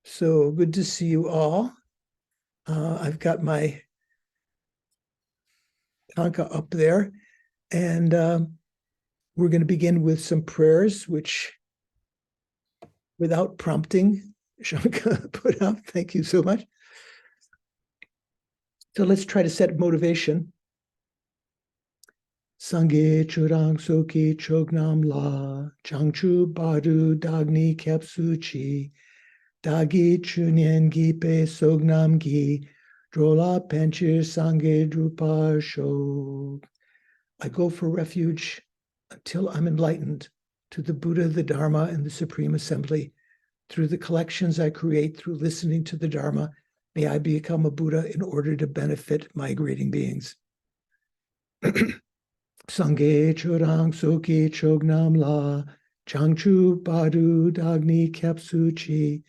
So good to see you all. I've got my tanka up there, and we're going to begin with some prayers, which, without prompting, Shanka put up. Thank you so much. So let's try to set motivation. Sangye churang soki chognam la, changchu badu dagni kepsu chi, dagi chunyen gipe sognam gi, drola penchir sangye drupa shog. I go for refuge until I'm enlightened to the Buddha, the Dharma, and the Supreme Assembly. Through the collections I create through listening to the Dharma, may I become a Buddha in order to benefit migrating beings. Sangye churang soki chognam la, changchu badu dagni kepsu chi,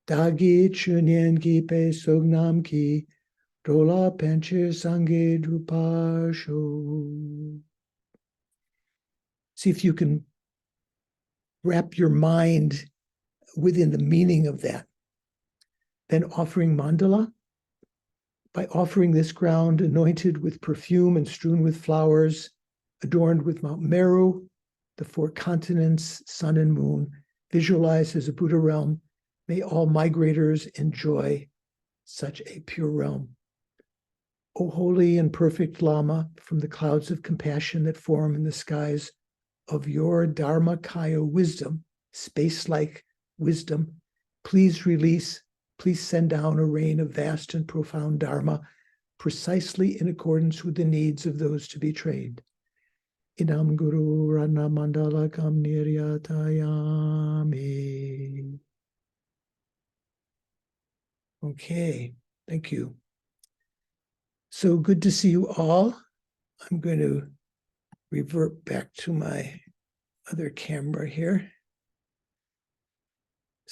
dagi chunyen gipe sognam ki, dola penchir sangye drupa sho. See if you can wrap your mind within the meaning of that. Then offering mandala. By offering this ground anointed with perfume and strewn with flowers, adorned with Mount Meru, the four continents, sun and moon, visualized as a Buddha realm, may all migrators enjoy such a pure realm. O holy and perfect Lama, from the clouds of compassion that form in the skies of your Dharmakaya wisdom, space-like wisdom, please send down a rain of vast and profound Dharma, precisely in accordance with the needs of those to be trained. Idam Guru Rana Mandala Kam Niryatayami. Okay, thank you. So good to see you all. I'm going to revert back to my other camera here.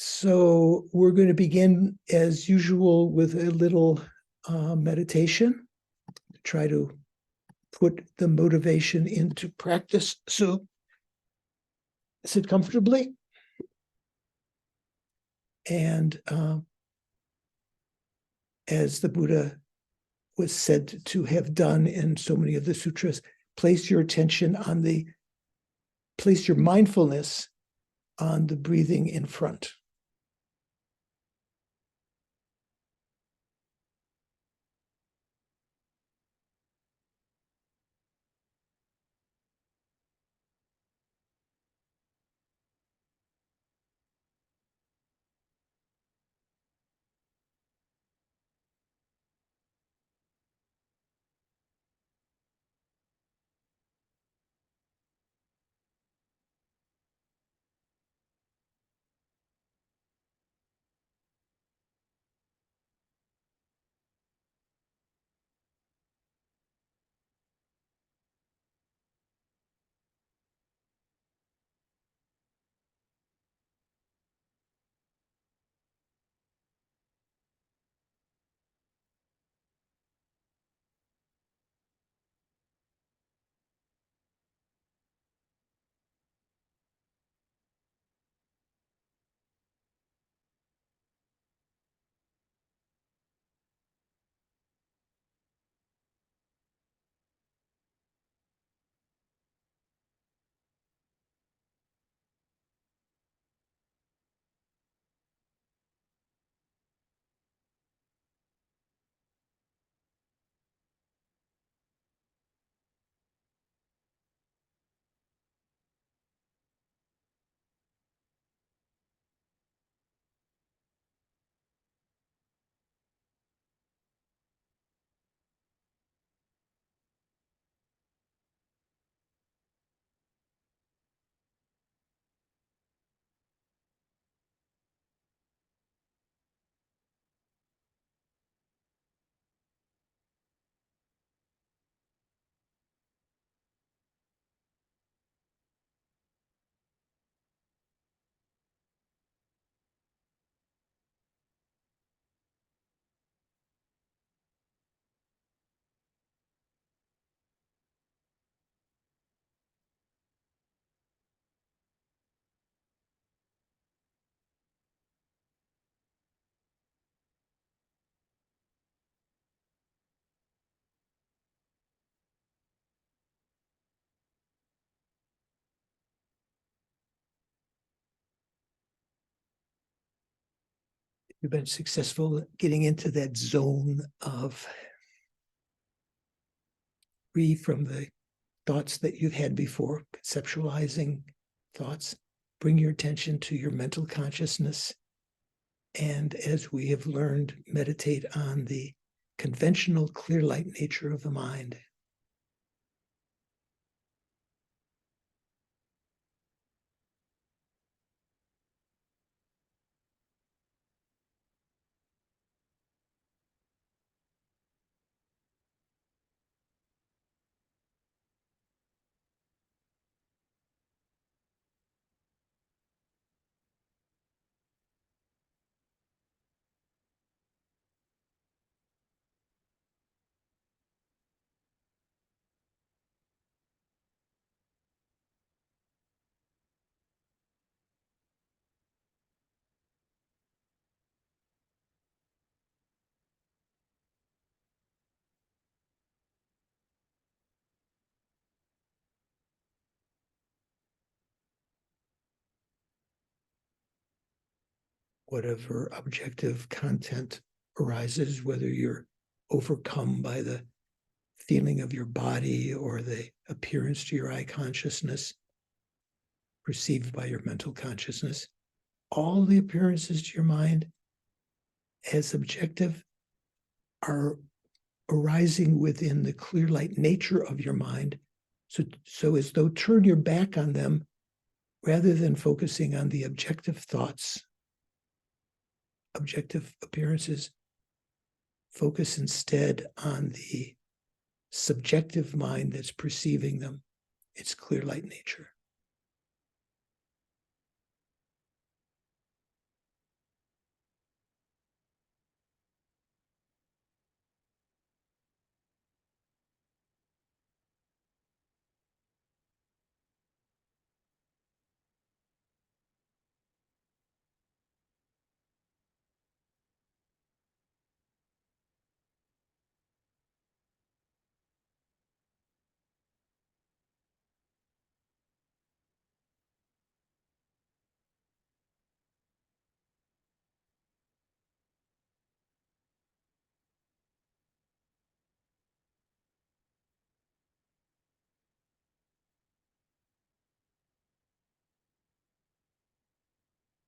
So we're going to begin, as usual, with a little meditation to try to put the motivation into practice. So sit comfortably. And as the Buddha was said to have done in so many of the sutras, place your mindfulness on the breathing in front. You've been successful getting into that zone of free from the thoughts that you've had before, conceptualizing thoughts. Bring your attention to your mental consciousness. And as we have learned, meditate on the conventional clear light nature of the mind. Whatever objective content arises, whether you're overcome by the feeling of your body or the appearance to your eye consciousness, perceived by your mental consciousness, all the appearances to your mind as objective are arising within the clear light nature of your mind. So as though turn your back on them rather than focusing on the objective thoughts, objective appearances. Focus instead on the subjective mind that's perceiving them, its clear light nature.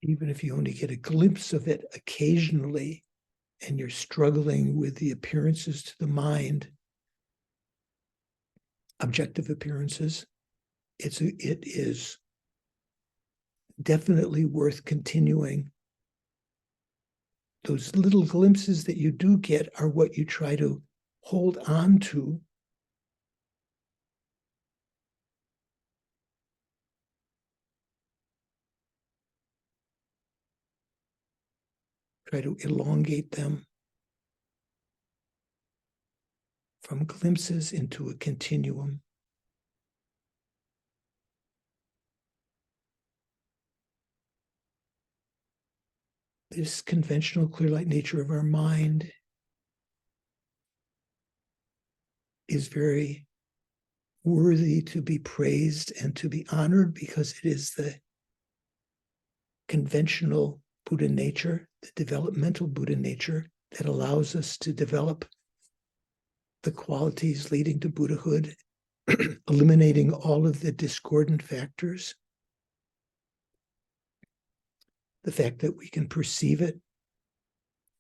Even if you only get a glimpse of it occasionally and you're struggling with the appearances to the mind, objective appearances, it is definitely worth continuing. Those little glimpses that you do get are what you try to hold on to. Try to elongate them from glimpses into a continuum. This conventional clear light nature of our mind is very worthy to be praised and to be honored because it is the conventional Buddha nature, the developmental Buddha nature that allows us to develop the qualities leading to Buddhahood, eliminating all of the discordant factors. The fact that we can perceive it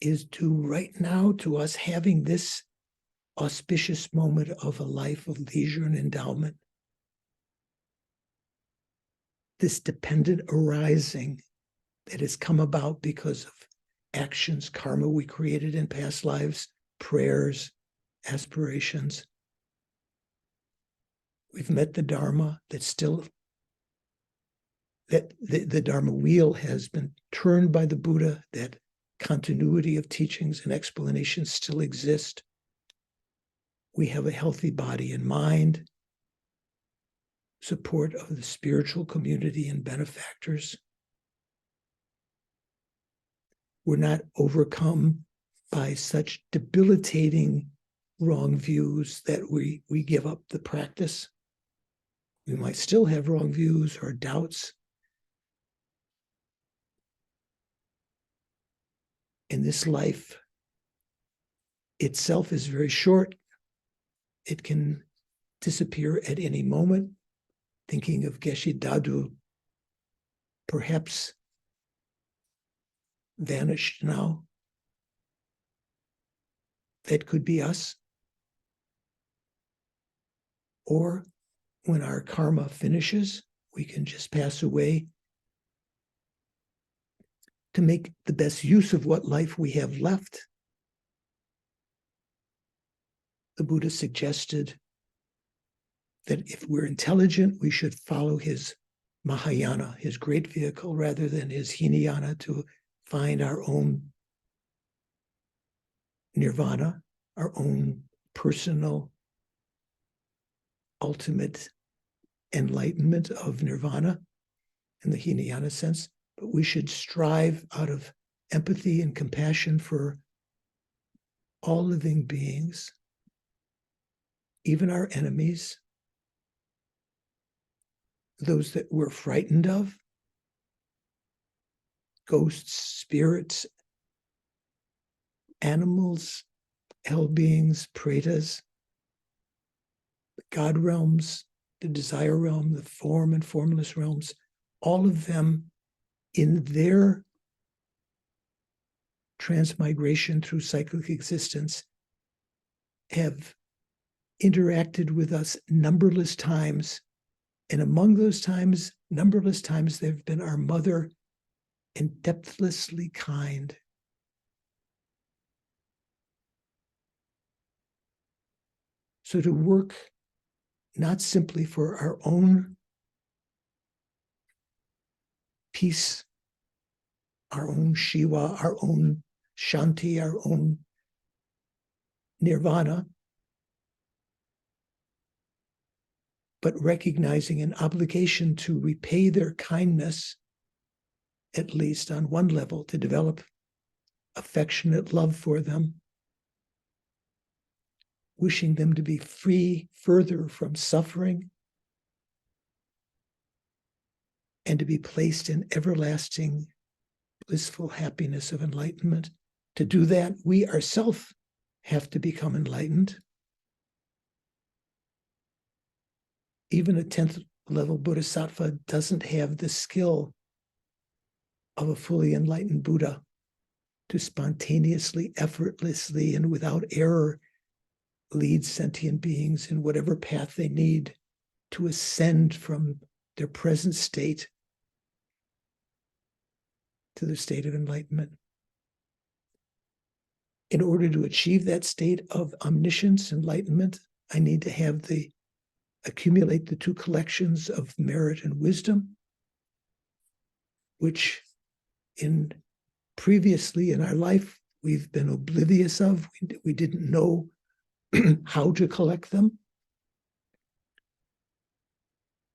is due right now to us having this auspicious moment of a life of leisure and endowment. This dependent arising that has come about because of actions, karma we created in past lives, prayers, aspirations. We've met the Dharma that's still, that the Dharma wheel has been turned by the Buddha, that continuity of teachings and explanations still exist. We have a healthy body and mind, support of the spiritual community and benefactors. We're not overcome by such debilitating wrong views that we give up the practice. We might still have wrong views or doubts. And this life itself is very short. It can disappear at any moment. Thinking of Geshe Dadu, perhaps vanished now. That could be us. Or when our karma finishes, we can just pass away to make the best use of what life we have left. The Buddha suggested that if we're intelligent, we should follow his Mahayana, his great vehicle, rather than his Hinayana to find our own nirvana, our own personal ultimate enlightenment of nirvana in the Hinayana sense. But we should strive out of empathy and compassion for all living beings, even our enemies, those that we're frightened of, ghosts, spirits, animals, hell beings, pretas, the God realms, the desire realm, the form and formless realms, all of them in their transmigration through cyclic existence have interacted with us numberless times. And among those times, numberless times, they've been our mother and depthlessly kind. So to work not simply for our own peace, our own Shiva, our own Shanti, our own Nirvana, but recognizing an obligation to repay their kindness, at least on one level, to develop affectionate love for them, wishing them to be free further from suffering and to be placed in everlasting blissful happiness of enlightenment. To do that, we ourselves have to become enlightened. Even a 10th level Bodhisattva doesn't have the skill of a fully enlightened Buddha to spontaneously, effortlessly, and without error lead sentient beings in whatever path they need to ascend from their present state to the state of enlightenment. In order to achieve that state of omniscience, enlightenment, I need to accumulate the two collections of merit and wisdom, which previously in our life we've been oblivious of. We didn't know how to collect them.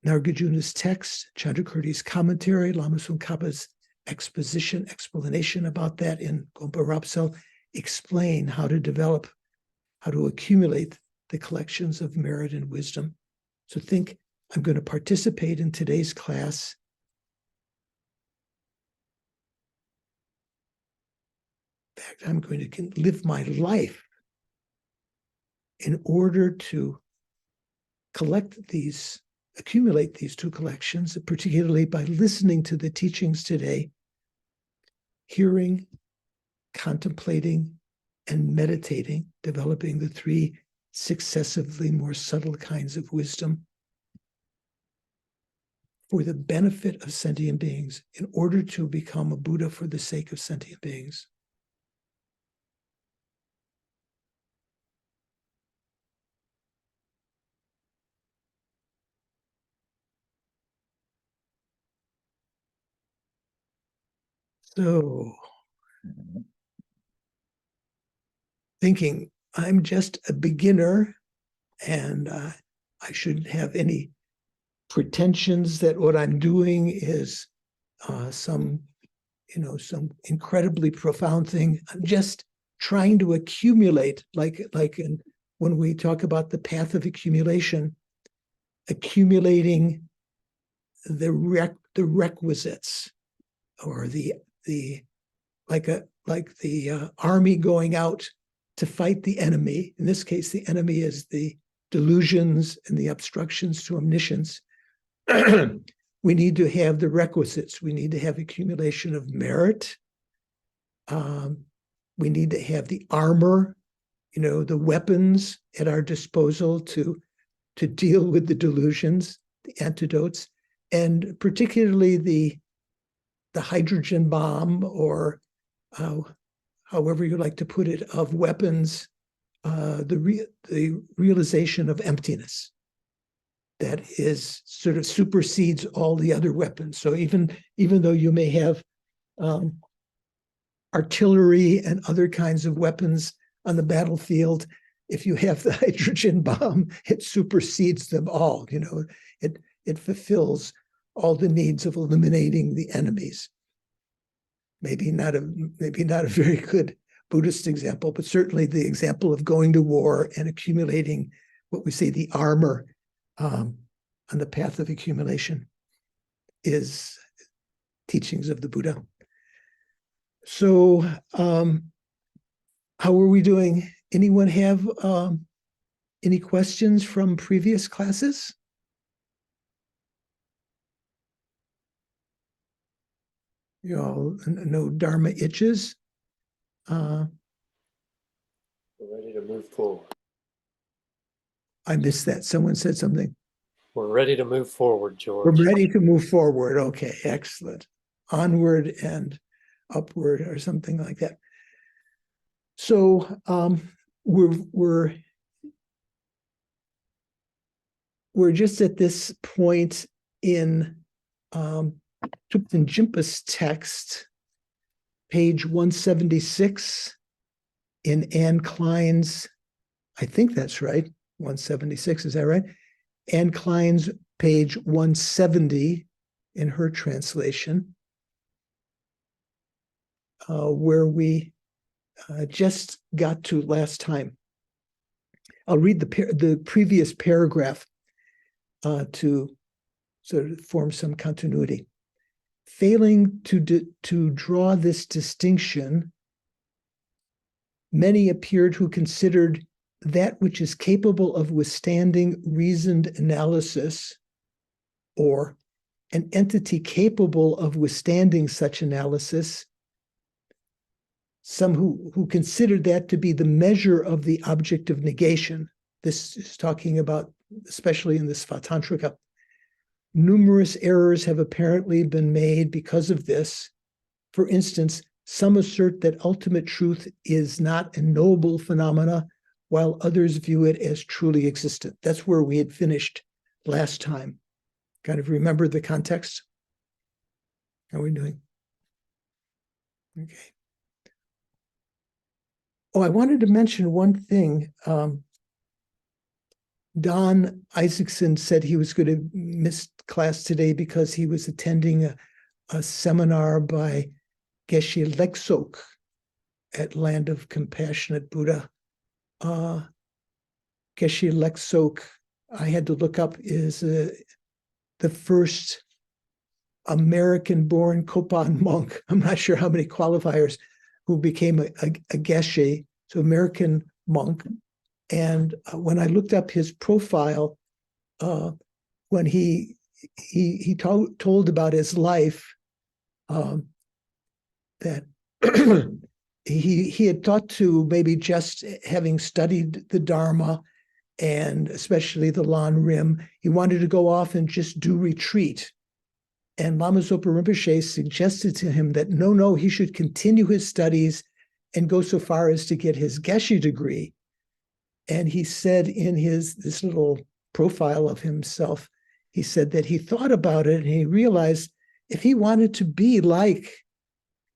Nagarjuna's text, Chandrakirti's commentary, Lama Tsongkhapa's explanation about that in Gompa Rapsal explain how to accumulate the collections of merit and wisdom. So think, I'm going to participate in today's class in fact, I'm going to live my life in order to accumulate these two collections, particularly by listening to the teachings today, hearing, contemplating, and meditating, developing the three successively more subtle kinds of wisdom for the benefit of sentient beings, in order to become a Buddha for the sake of sentient beings. So, thinking I'm just a beginner and I shouldn't have any pretensions that what I'm doing is some incredibly profound thing. I'm just trying to accumulate, when we talk about the path of accumulation, accumulating the requisites or the like the army going out to fight the enemy. In this case, the enemy is the delusions and the obstructions to omniscience. We need to have the requisites. We need to have accumulation of merit. We need to have the armor, the weapons at our disposal to deal with the delusions, the antidotes, and particularly the hydrogen bomb, or however you like to put it, of weapons, the realization of emptiness that is sort of supersedes all the other weapons. So even though you may have artillery and other kinds of weapons on the battlefield, if you have the hydrogen bomb, it supersedes them all. It fulfills all the needs of eliminating the enemies. Maybe not a very good Buddhist example, but certainly the example of going to war and accumulating what we say the armor on the path of accumulation is teachings of the Buddha. So how are we doing? Anyone have any questions from previous classes? No Dharma itches? We're ready to move forward. I missed that. Someone said something. We're ready to move forward, George. We're ready to move forward. Okay, excellent. Onward and upward, or something like that. So we're just at this point in Thupten Jinpa's text, page 176 in Anne Klein's, I think that's right, 176, is that right? Anne Klein's page 170 in her translation, where we just got to last time. I'll read the previous paragraph to sort of form some continuity. Failing to draw this distinction, many appeared who considered that which is capable of withstanding reasoned analysis, or an entity capable of withstanding such analysis, some who considered that to be the measure of the object of negation. This is talking about, especially in the Svatantrika. Numerous errors have apparently been made because of this. For instance, some assert that ultimate truth is not a knowable phenomena, while others view it as truly existent. That's where we had finished last time. Kind of remember the context? How are we doing? Okay. Oh, I wanted to mention one thing. Don Isaacson said he was going to miss class today because he was attending a seminar by Geshe Leksok at Land of Compassionate Buddha. Geshe Leksok, I had to look up, is the first American-born Kopan monk. I'm not sure how many qualifiers, who became a Geshe, so American monk. And when I looked up his profile, when he told about his life, that he had thought to maybe just having studied the Dharma, and especially the Lan Rim, he wanted to go off and just do retreat. And Lama Zopa Rinpoche suggested to him that no, he should continue his studies and go so far as to get his Geshe degree. And he said in this little profile of himself, he said that he thought about it and he realized if he wanted to be like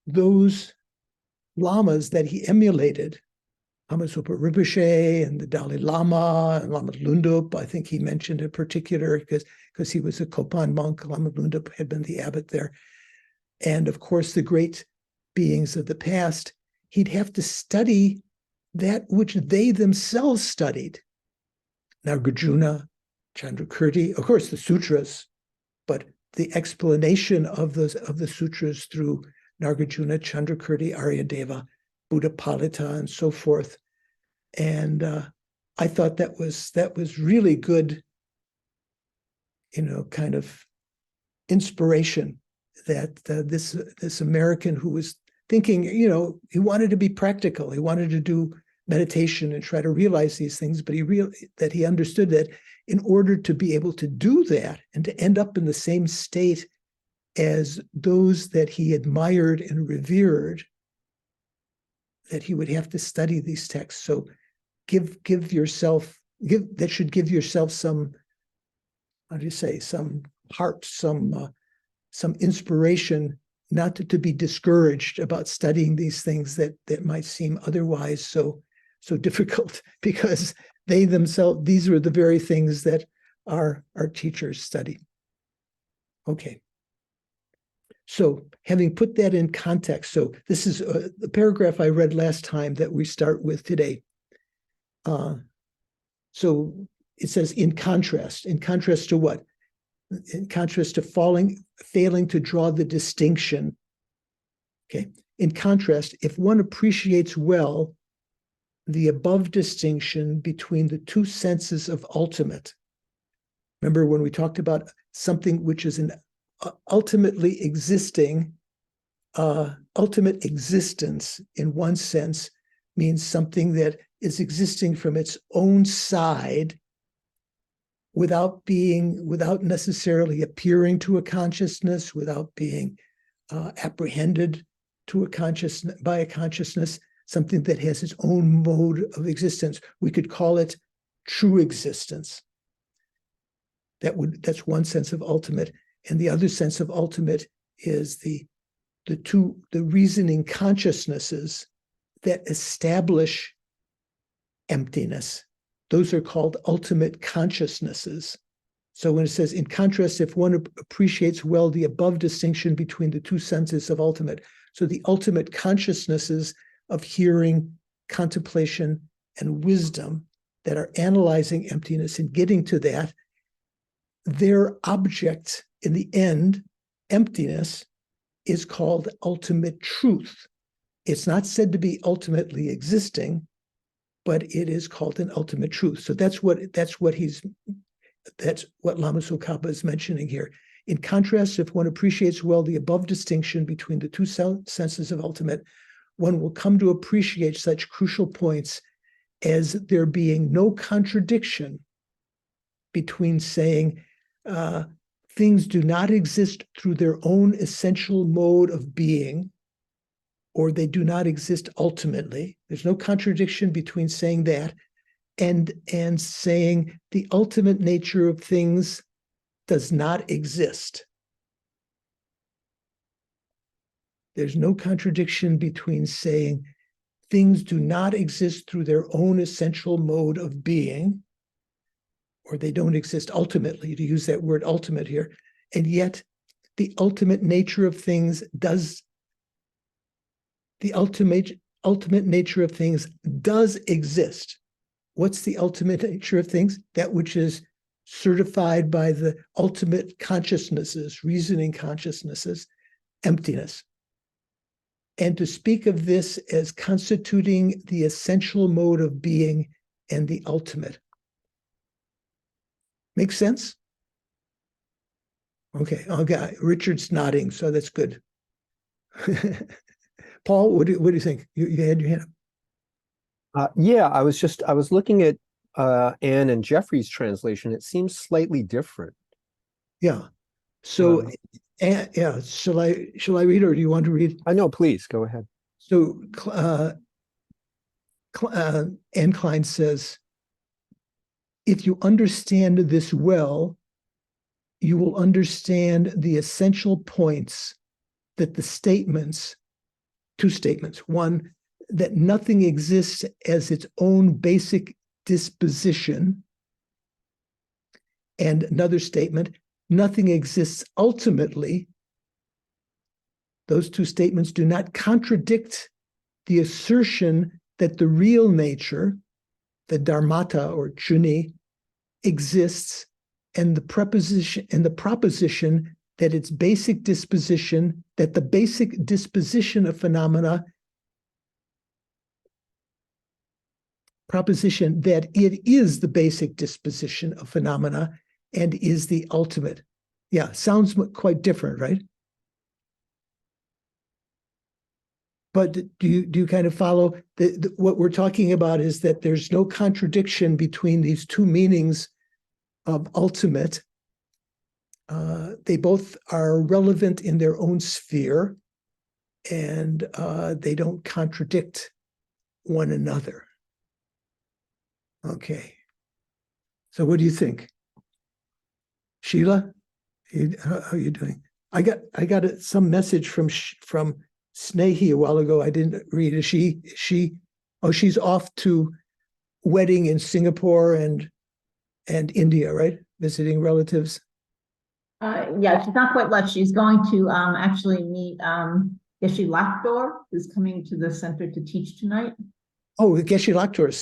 those lamas that he emulated, Lama Zopa Rinpoche and the Dalai Lama and Lama Lundup, I think he mentioned in particular because he was a Kopan monk. Lama Lundup had been the abbot there. And of course, the great beings of the past, he'd have to study that which they themselves studied. Nagarjuna, Chandrakirti, of course, the sutras, but the explanation of the sutras through Nagarjuna, Chandrakirti, Aryadeva, Buddhapalita, and so forth. And I thought that was really good, kind of inspiration that this American who was thinking, he wanted to be practical. He wanted to do meditation and try to realize these things, but he understood that in order to be able to do that and to end up in the same state as those that he admired and revered, that he would have to study these texts. So that should give yourself some, how do you say, some heart, some inspiration, not to be discouraged about studying these things that might seem otherwise so difficult, because they themselves, these were the very things that our teachers study. Okay. So having put that in context, so this is the paragraph I read last time that we start with today. So it says, in contrast to what? In contrast to failing to draw the distinction. Okay. In contrast, if one appreciates well the above distinction between the two senses of ultimate. Remember when we talked about something which is an ultimately existing, ultimate existence in one sense means something that is existing from its own side without necessarily appearing to a consciousness, without being apprehended by a consciousness, something that has its own mode of existence. We could call it true existence. That's one sense of ultimate. And the other sense of ultimate is the reasoning consciousnesses that establish emptiness. Those are called ultimate consciousnesses. So when it says, in contrast, if one appreciates well the above distinction between the two senses of ultimate, so the ultimate consciousnesses of hearing, contemplation, and wisdom that are analyzing emptiness and getting to that, their object in the end, emptiness, is called ultimate truth. It's not said to be ultimately existing, but it is called an ultimate truth. So that's what Lama Tsongkhapa is mentioning here. In contrast, if one appreciates well the above distinction between the two senses of ultimate, one will come to appreciate such crucial points as there being no contradiction between saying things do not exist through their own essential mode of being, or they do not exist ultimately. There's no contradiction between saying that and saying the ultimate nature of things does not exist. There's no contradiction between saying things do not exist through their own essential mode of being, or they don't exist ultimately, to use that word ultimate here, and yet the ultimate nature of things does exist. What's the ultimate nature of things? That which is certified by the ultimate consciousnesses, reasoning consciousnesses, emptiness. And to speak of this as constituting the essential mode of being and the ultimate. Make sense? Okay, Richard's nodding, so that's good. Paul, what do you think? You had your hand up. Yeah, I was looking at Anne and Jeffrey's translation. It seems slightly different. Yeah. So, yeah. Shall I read, or do you want to read? I know. Please go ahead. So, Anne Klein says, if you understand this well, you will understand the essential points that the statements, two statements. One, that nothing exists as its own basic disposition. And another statement, nothing exists ultimately. Those two statements do not contradict the assertion that the real nature, the dharmata or chuni, exists, and the proposition that its basic disposition, that the basic disposition of phenomena, proposition that it is the basic disposition of phenomena and is the ultimate. Yeah, sounds quite different, right? But do you kind of follow what we're talking about is that there's no contradiction between these two meanings of ultimate. They both are relevant in their own sphere, and they don't contradict one another. Okay. So what do you think? Sheila, how are you doing? I got some message from Snehi a while ago. I didn't read. Is she? Oh, she's off to wedding in Singapore and India, right? Visiting relatives. Yeah, she's not quite left. She's going to actually meet Geshe Lakdor, who's coming to the center to teach tonight. Oh, Geshe Lakdor.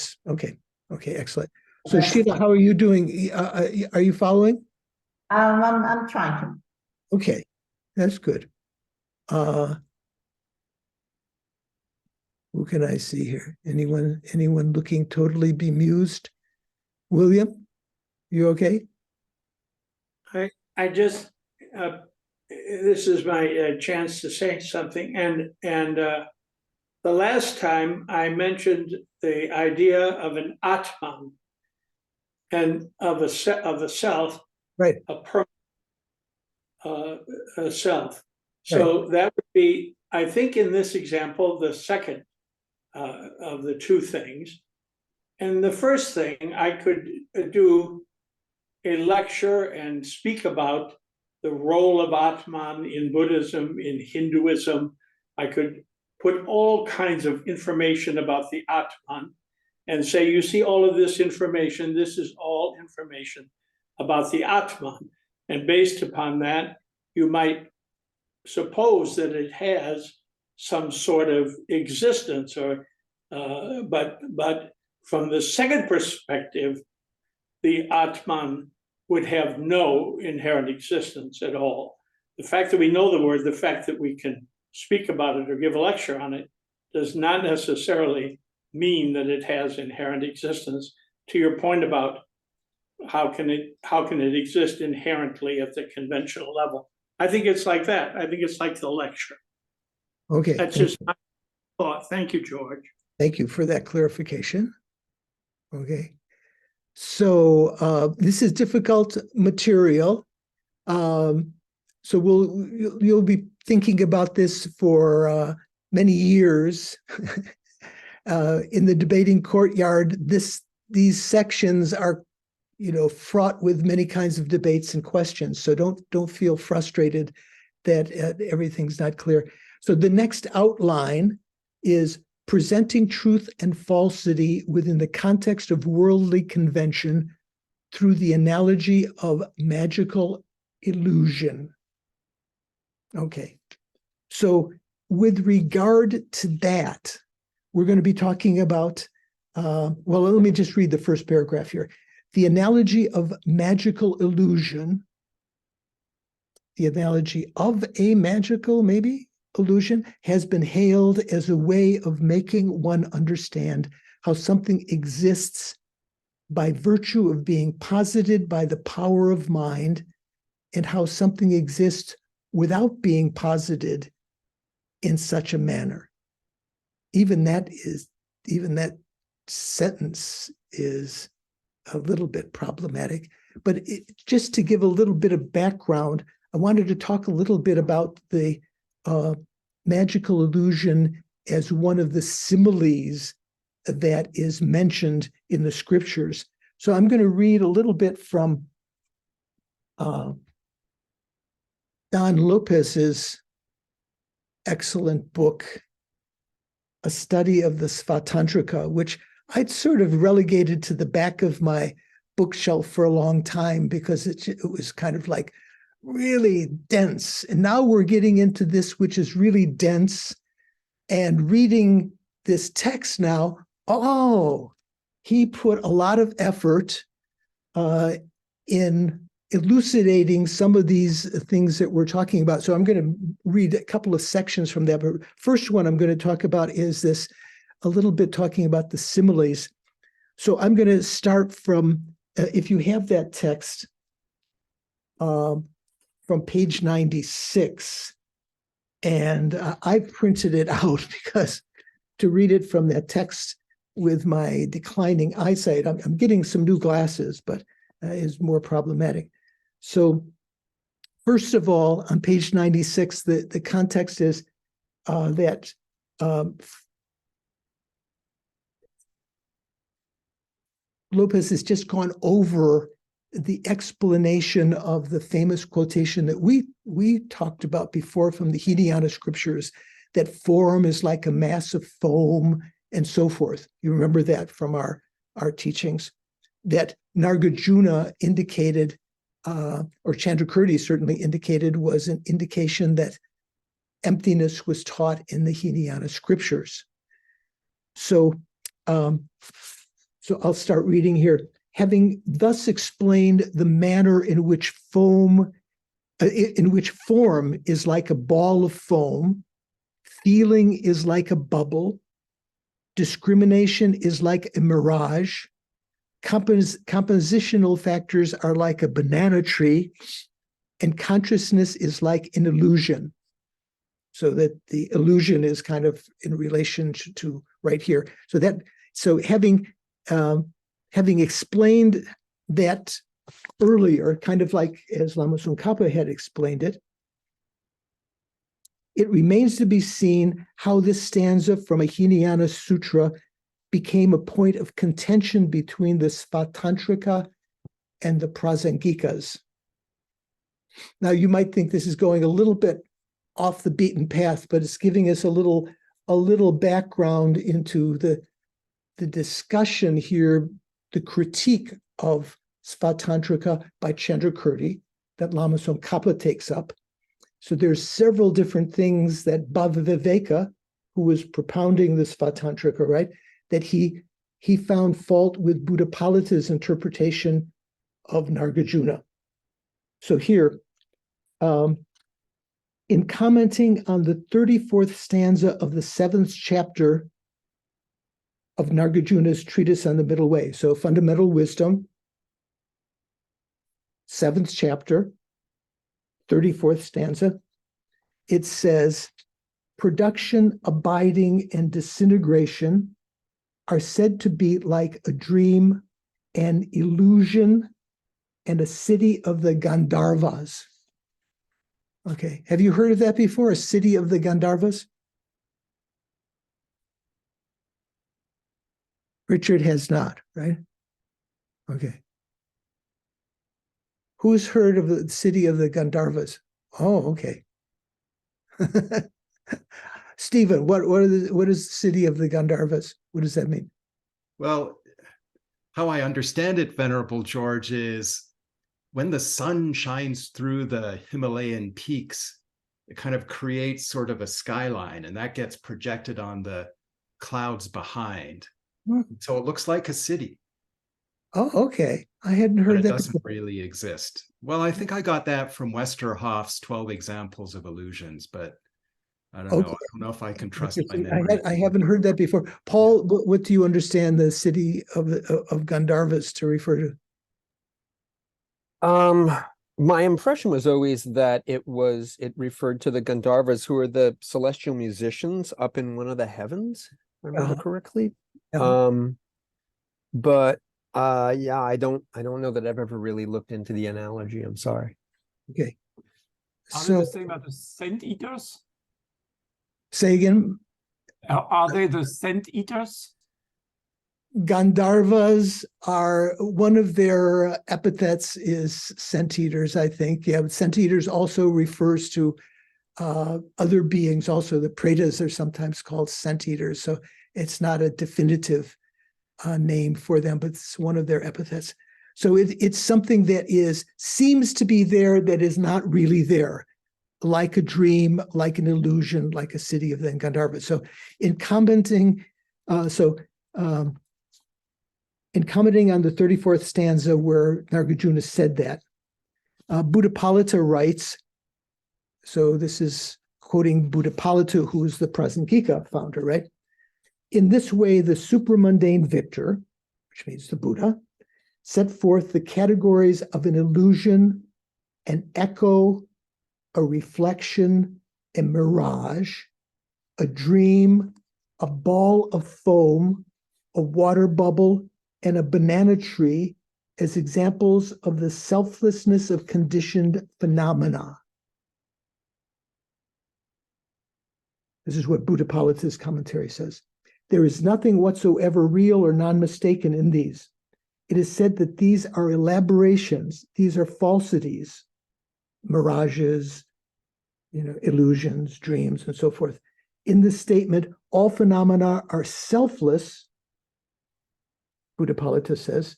Okay, excellent. So Sheila, how are you doing? Are you following? I'm trying to. Okay, that's good. Who can I see here? Anyone looking totally bemused? William, you okay? I just this is my chance to say something, and the last time I mentioned the idea of an Atman and of a self, Right. A self. So right. That would be, I think, in this example, the second of the two things. And the first thing, I could do a lecture and speak about the role of Atman in Buddhism, in Hinduism. I could put all kinds of information about the Atman and say, you see all of this information, this is all information about the Atman. And based upon that, you might suppose that it has some sort of existence, or but from the second perspective, the Atman would have no inherent existence at all. The fact that we know the word, the fact that we can speak about it or give a lecture on it, does not necessarily mean that it has inherent existence. To your point about how can it exist inherently at the conventional level, I think it's like that. I think it's like the lecture. Okay. That's just my thought. Thank you, George. Thank you for that clarification. Okay. So this is difficult material. So you'll be thinking about this for many years. In the debating courtyard, these sections are, fraught with many kinds of debates and questions. So don't feel frustrated that everything's not clear. So the next outline is presenting truth and falsity within the context of worldly convention through the analogy of magical illusion. Okay, so with regard to that, we're going to be talking about, well, let me just read the first paragraph here. The analogy of magical illusion, the analogy of a magical, maybe, illusion has been hailed as a way of making one understand how something exists by virtue of being posited by the power of mind, and how something exists without being posited in such a manner. Even that sentence is a little bit problematic. But just to give a little bit of background, I wanted to talk a little bit about the magical illusion as one of the similes that is mentioned in the scriptures. So I'm going to read a little bit from Don Lopez's excellent book, A Study of the Svatantrika, which I'd sort of relegated to the back of my bookshelf for a long time because it was kind of like really dense. And now we're getting into this, which is really dense. And reading this text now, he put a lot of effort in elucidating some of these things that we're talking about. So I'm going to read a couple of sections from that. But first one I'm going to talk about is this, a little bit talking about the similes. So I'm going to start from, if you have that text, from page 96. And I printed it out because to read it from that text with my declining eyesight, I'm getting some new glasses, but is more problematic. So first of all, on page 96, the context is that Lopez has just gone over the explanation of the famous quotation that we talked about before from the Hinayana scriptures, that form is like a mass of foam and so forth. You remember that from our teachings, that Nagarjuna indicated, or Chandrakirti certainly indicated, was an indication that emptiness was taught in the Hinayana scriptures. So I'll start reading here. Having thus explained the manner in which form is like a ball of foam, feeling is like a bubble, discrimination is like a mirage, compositional factors are like a banana tree, and consciousness is like an illusion. So that the illusion is kind of in relation to right here. So having explained that earlier, kind of like as Lama Tsongkhapa had explained it, it remains to be seen how this stanza from a Hinayana sutra became a point of contention between the Svatantrika and the Prasangikas. Now, you might think this is going a little bit off the beaten path, but it's giving us a little background into the discussion here, the critique of Svatantrika by Chandrakirti that Lama Tsongkhapa takes up. So there's several different things that Bhavaviveka, who was propounding the Svatantrika, right, that he found fault with Buddhapalita's interpretation of Nagarjuna. So here, in commenting on the 34th stanza of the 7th chapter of Nagarjuna's treatise on the middle way, so fundamental wisdom, 7th chapter, 34th stanza, it says, production, abiding, and disintegration are said to be like a dream, an illusion, and a city of the Gandharvas. Okay, have you heard of that before, a city of the Gandharvas? Richard has not, right? Okay. Who's heard of the city of the Gandharvas? Oh, okay. Stephen, what is the city of the Gandharvas? What does that mean? Well, how I understand it, Venerable George, is when the sun shines through the Himalayan peaks, it kind of creates sort of a skyline, and that gets projected on the clouds behind. So it looks like a city. Oh, okay. I hadn't heard but it that doesn't before. really exist. Well, I think I got that from Westerhoff's 12 Examples of Illusions, but I don't know. I don't know if I can trust my memory. I haven't heard that before. Paul, what do you understand the city of Gandharvas to refer to? My impression was always that it referred to the Gandharvas, who are the celestial musicians up in one of the heavens, if I remember correctly. But yeah, I don't know that I've ever really looked into the analogy. I'm sorry. Okay. Are So they the same as the scent eaters? say again. Are they the scent eaters? Gandharvas are, one of their epithets is scent eaters, I think. Yeah, but scent eaters also refers to other beings also. The Pretas are sometimes called scent eaters, so it's not a definitive name for them, but it's one of their epithets. So it's something that seems to be there that is not really there, like a dream, like an illusion, like a city of the Gandharvas. So in commenting on the 34th stanza where Nagarjuna said that, Buddhapalita writes, so this is quoting Buddhapalita, who is the Prasangika founder, right? In this way, the supramundane victor, which means the Buddha, set forth the categories of an illusion, an echo, a reflection, a mirage, a dream, a ball of foam, a water bubble, and a banana tree as examples of the selflessness of conditioned phenomena. This is what Buddhapalita's commentary says. There is nothing whatsoever real or non-mistaken in these. It is said that these are elaborations, these are falsities, mirages, illusions, dreams, and so forth. In this statement, all phenomena are selfless, Buddhapalita says.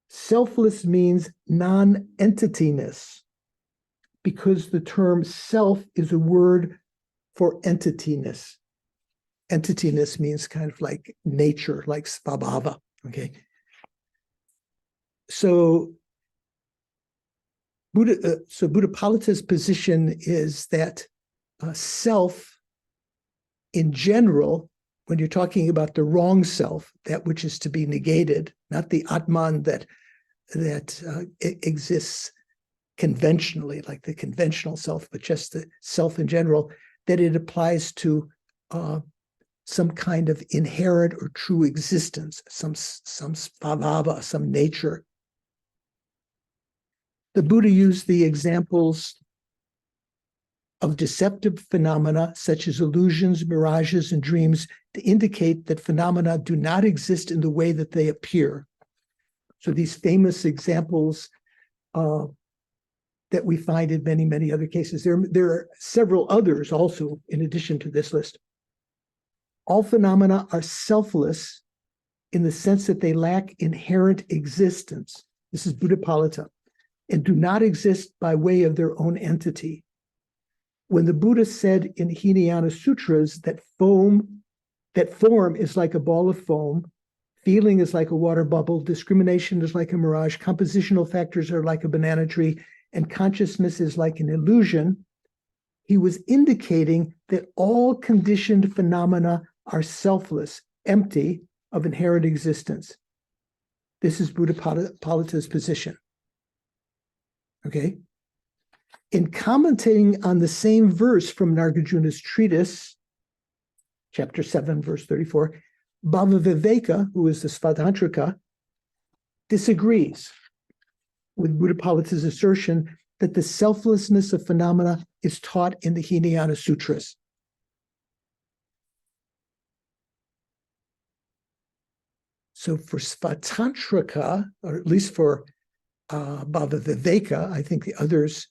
Selfless means non-entityness, because the term self is a word for entityness. Entityness means kind of like nature, like svabhava, okay? So Buddhapalita's position is that self, in general, when you're talking about the wrong self, that which is to be negated, not the Atman that exists conventionally, like the conventional self, but just the self in general, that it applies to some kind of inherent or true existence, some svabhava, some nature. The Buddha used the examples of deceptive phenomena such as illusions, mirages, and dreams to indicate that phenomena do not exist in the way that they appear. So these famous examples that we find in many, many other cases. There are several others also in addition to this list. All phenomena are selfless in the sense that they lack inherent existence. This is Buddhapalita, and do not exist by way of their own entity. When the Buddha said in Hinayana Sutras that form is like a ball of foam, feeling is like a water bubble, discrimination is like a mirage, compositional factors are like a banana tree, and consciousness is like an illusion, he was indicating that all conditioned phenomena are selfless, empty of inherent existence. This is Buddhapalita's position. Okay? In commenting on the same verse from Nagarjuna's treatise, chapter 7, verse 34, Bhavaviveka, who is the Svatantrika, disagrees with Buddhapalita's assertion that the selflessness of phenomena is taught in the Hinayana Sutras. So for Svatantrika, or at least for Bhavaviveka, I think the others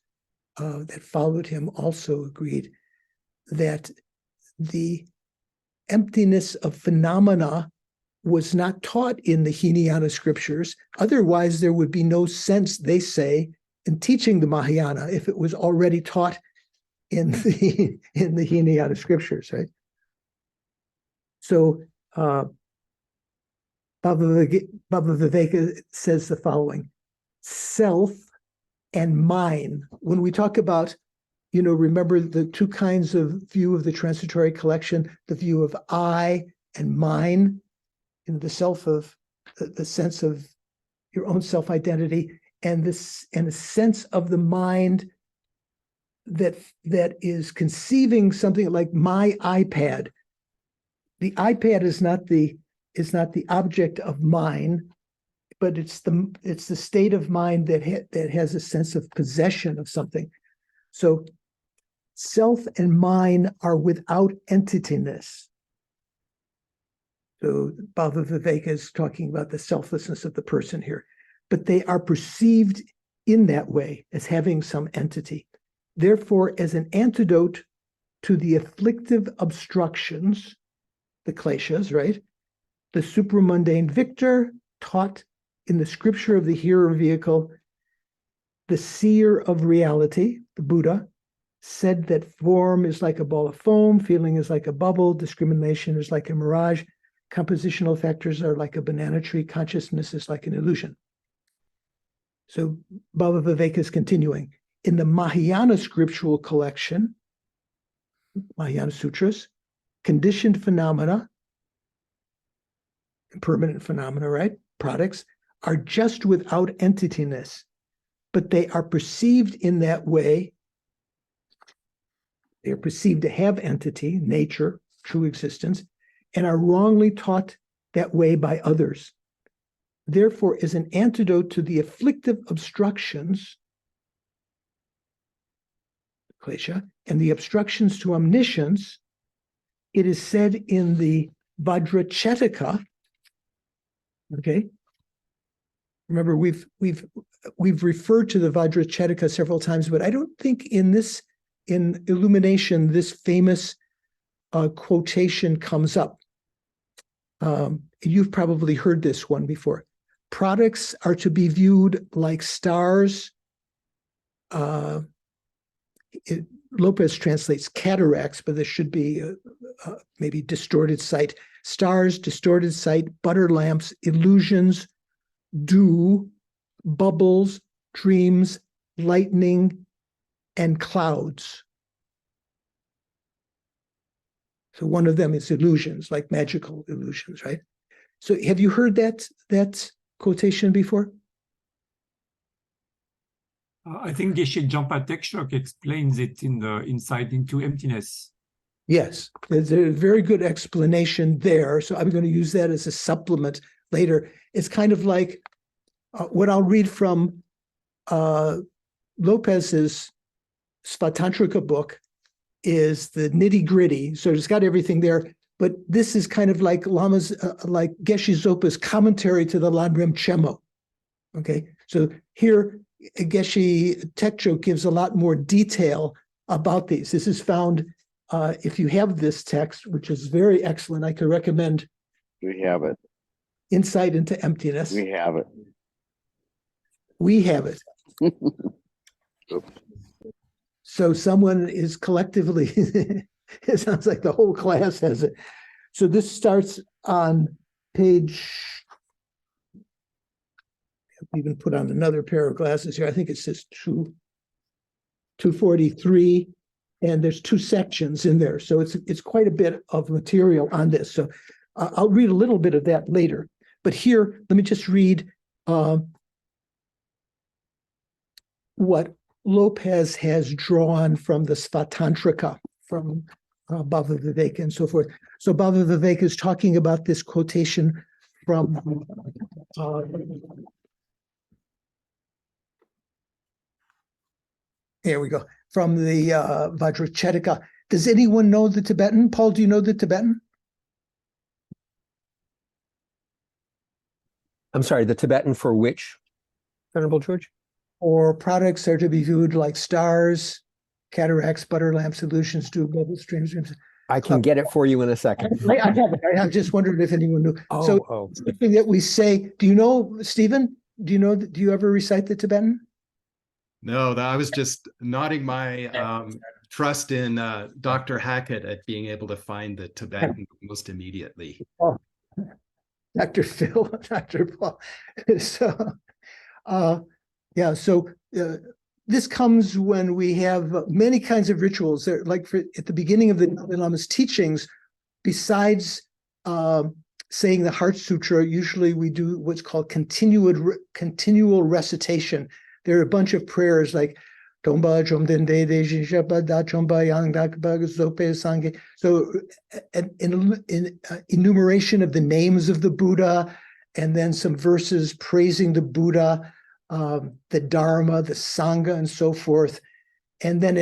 that followed him also agreed that the emptiness of phenomena was not taught in the Hinayana scriptures. Otherwise, there would be no sense, they say, in teaching the Mahayana if it was already taught in the Hinayana scriptures, right? So Bhavaviveka says the following: self and mine. When we talk about, remember the two kinds of view of the transitory collection, the view of I and mine, the self of the sense of your own self-identity, and a sense of the mind that is conceiving something like my iPad. The iPad is not the object of mine, but it's the state of mind that has a sense of possession of something. So self and mine are without entityness. So Bhavaviveka is talking about the selflessness of the person here, but they are perceived in that way as having some entity. Therefore, as an antidote to the afflictive obstructions, the kleshas, right? The supramundane victor taught in the scripture of the hearer vehicle, the seer of reality, the Buddha, said that form is like a ball of foam, feeling is like a bubble, discrimination is like a mirage, compositional factors are like a banana tree, consciousness is like an illusion. So Bhavaviveka is continuing. in the Mahayana scriptural collection, Mahayana Sutras, conditioned phenomena, impermanent phenomena, right? Products are just without entityness, but they are perceived in that way. They are perceived to have entity, nature, true existence, and are wrongly taught that way by others. Therefore, as an antidote to the afflictive obstructions, klesha, and the obstructions to omniscience, it is said in the Vajracetaka. Okay. Remember, we've referred to the Vajracetaka several times, but I don't think in Illumination this famous quotation comes up. You've probably heard this one before. Products are to be viewed like stars. Lopez translates cataracts, but this should be maybe distorted sight. Stars, distorted sight, butter lamps, illusions, dew, bubbles, dreams, lightning, and clouds. So one of them is illusions, like magical illusions, right? So have you heard that quotation before? I think Geshe Jampa Tekshok explains it in the Insight into Emptiness. Yes, there's a very good explanation there. So I'm going to use that as a supplement later. It's kind of like what I'll read from Lopez's Svatantrika book is the nitty-gritty. So it's got everything there. But this is kind of like Lama's, like Geshe Zopa's commentary to the Lamrim Chemo. Okay, so here Geshe Tekcho gives a lot more detail about these. This is found, if you have this text, which is very excellent, I could recommend. We have it. Insight into Emptiness. We have it. We have it. So someone is collectively, it sounds like the whole class has it. So this starts on page, I've even put on another pair of glasses here. I think it says 243, and there's 2 sections in there. So it's quite a bit of material on this. So I'll read a little bit of that later. But here, let me just read what Lopez has drawn from the Svatantrika, from Bhava Viveka and so forth. So Bhava Viveka is talking about this quotation from here we go, from the Vajracetaka. Does anyone know the Tibetan? Paul, do you know the Tibetan? I'm sorry, the Tibetan for which, Venerable George? Or products are to be viewed like stars, cataracts, butter lamps, illusions, dew, bubbles, streams. I can get it for you in a second. I have it. I just wondered if anyone knew. So something that we say, do you know, Stephen? Do you ever recite the Tibetan? No, I was just nodding my trust in Dr. Hackett at being able to find the Tibetan most immediately. Oh, Dr. Phil, Dr. Paul. So, yeah, so this comes when we have many kinds of rituals. There, like at the beginning of the Dalai Lama's teachings, besides saying the Heart Sutra, usually we do what's called continual recitation. There are a bunch of prayers like Tomba Chomden De De Shapa Da Chomba Yang Dakba Zope Sangye. So in enumeration of the names of the Buddha, and then some verses praising the Buddha, the Dharma, the Sangha, and so forth. And then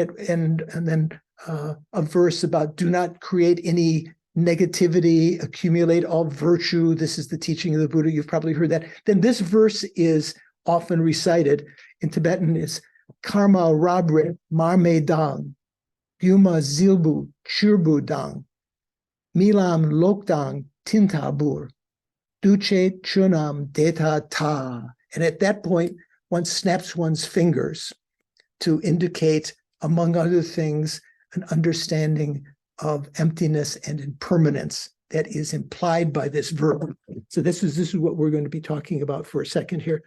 a verse about do not create any negativity, accumulate all virtue. This is the teaching of the Buddha. You've probably heard that. Then this verse is often recited in Tibetan. It's Karma Rabre Marme Dang, Gyuma Zilbu Churbu Dang, Milam Lokdang Tintabur, Duche Chunam Deta Ta. And at that point, one snaps one's fingers to indicate, among other things, an understanding of emptiness and impermanence that is implied by this verb. So this is what we're going to be talking about for a second here.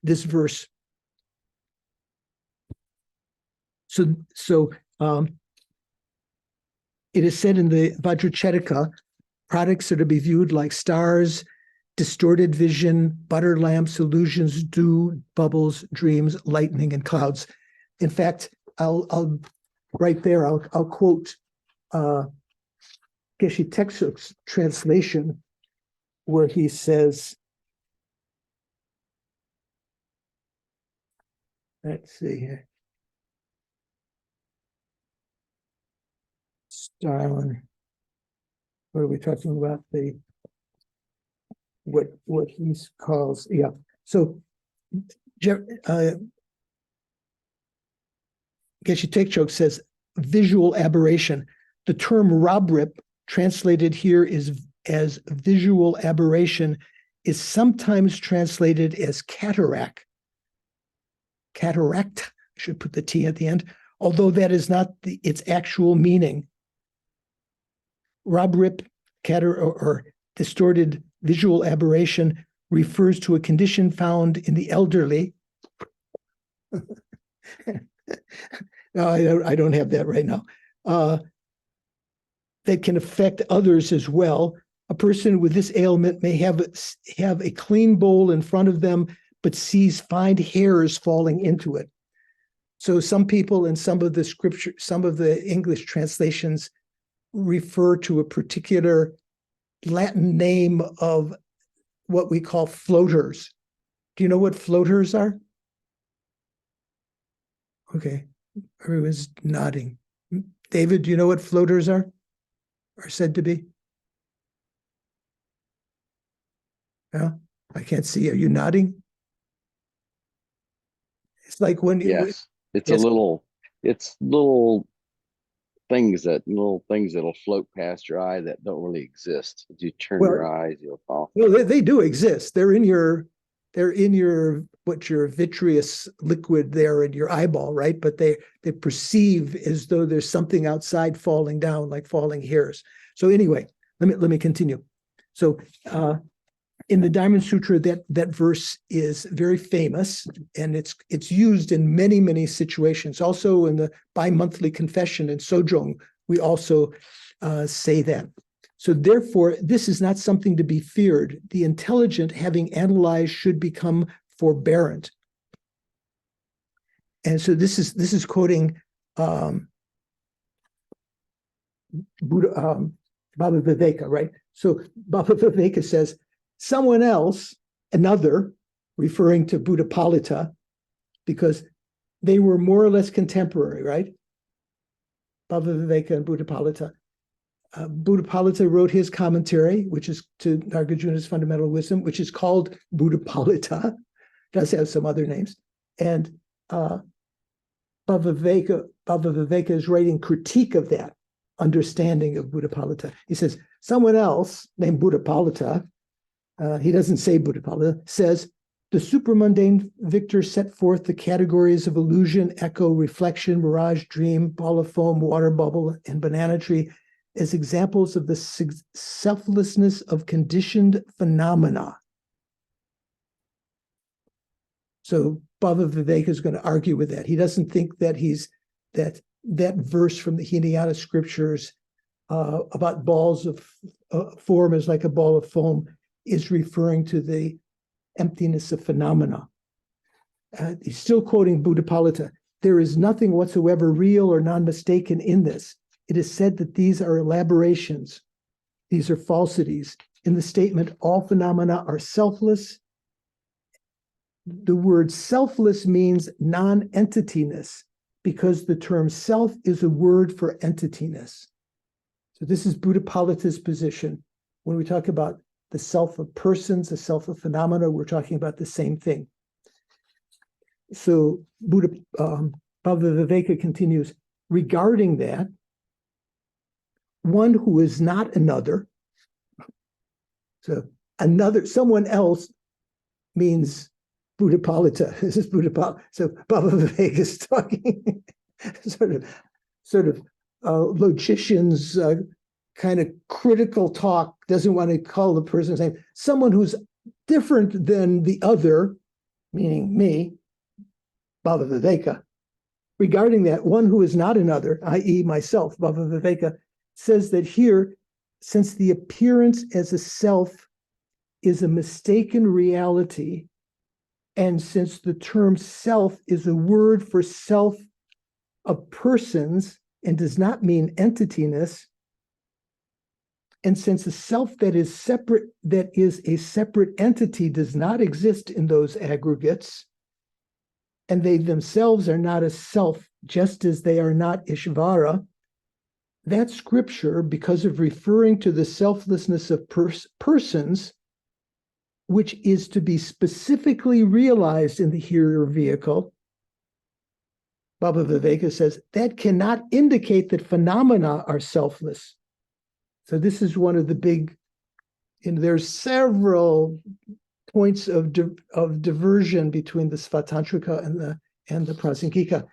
This verse. So it is said in the Vajracharaka, products are to be viewed like stars, distorted vision, butter lamps, illusions, dew, bubbles, dreams, lightning, and clouds. In fact, I'll right there, I'll quote Geshe Tekshuk's translation, where he says, let's see here. Starlin. What are we talking about? What he calls, yeah. So Geshe Tekchok says visual aberration. The term Rabrip, translated here as visual aberration, is sometimes translated as cataract. Cataract, I should put the T at the end, although that is not its actual meaning. Rabrip, or distorted visual aberration, refers to a condition found in the elderly. No, I don't have that right now. That can affect others as well. A person with this ailment may have a clean bowl in front of them, but sees fine hairs falling into it. So some people in some of the scripture, some of the English translations refer to a particular Latin name of what we call floaters. Do you know what floaters are? Okay, everyone's nodding. David, do you know what floaters are said to be? No, I can't see. Are you nodding? It's like when you. Yes, it's yes. little things that'll float past your eye that don't really exist. If you turn your eyes, you'll fall. Well, they do exist. They're in your vitreous liquid there in your eyeball, right? But they perceive as though there's something outside falling down, like falling hairs. So anyway, let me continue. So in the Diamond Sutra, that verse is very famous, and it's used in many situations. Also in the bi-monthly confession in Sojong, we also say that. So therefore, this is not something to be feared. The intelligent, having analyzed, should become forbearant. And so this is quoting Buddha, Baba Viveka, right? So Baba Viveka says, someone else, another, referring to Buddhapalita, because they were more or less contemporary, right? Baba Viveka and Buddhapalita. Buddhapalita wrote his commentary, which is to Nagarjuna's Fundamental Wisdom, which is called Buddhapalita, does have some other names. And Baba Viveka is writing critique of that understanding of Buddhapalita. He says, someone else named Buddhapalita, he doesn't say Buddhapalita, says, the supermundane victor set forth the categories of illusion, echo, reflection, mirage, dream, ball of foam, water bubble, and banana tree as examples of the selflessness of conditioned phenomena. So Baba Viveka is going to argue with that. He doesn't think that that verse from the Hinayana scriptures about balls of form is like a ball of foam is referring to the emptiness of phenomena. He's still quoting Buddhapalita. There is nothing whatsoever real or non-mistaken in this. It is said that these are elaborations. These are falsities. In the statement, all phenomena are selfless. The word selfless means non-entityness because the term self is a word for entityness. So this is Buddhapalita's position. When we talk about the self of persons, the self of phenomena, we're talking about the same thing. So Baba Viveka continues, regarding that, one who is not another, so someone else means Buddhapalita. This is Buddhapalita. So Baba Viveka is talking sort of logicians, kind of critical talk, doesn't want to call the person's name. Someone who's different than the other, meaning me, Baba Viveka, regarding that, one who is not another, i.e. myself, Bhava Viveka, says that here, since the appearance as a self is a mistaken reality, and since the term self is a word for self of persons and does not mean entityness, and since a self that is separate, that is a separate entity, does not exist in those aggregates, and they themselves are not a self, just as they are not Ishvara, that scripture, because of referring to the selflessness of persons, which is to be specifically realized in the hearer vehicle, Bhava Viveka says, that cannot indicate that phenomena are selfless. So this is one of the big, and there's several points of diversion between the Svatantrika and the Prasangika,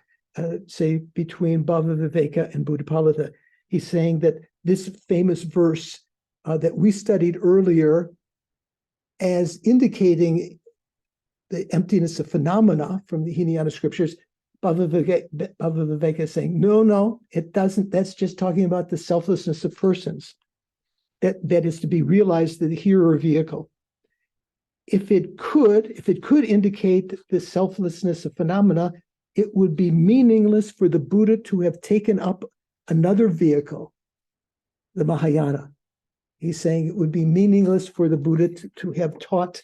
say between Bhava Viveka and Buddhapalita. He's saying that this famous verse that we studied earlier as indicating the emptiness of phenomena from the Hinayana scriptures, Bhava Viveka is saying, no, it doesn't. That's just talking about the selflessness of persons. That is to be realized in the hearer vehicle. If it could indicate the selflessness of phenomena, it would be meaningless for the Buddha to have taken up another vehicle, the Mahayana. He's saying it would be meaningless for the Buddha to have taught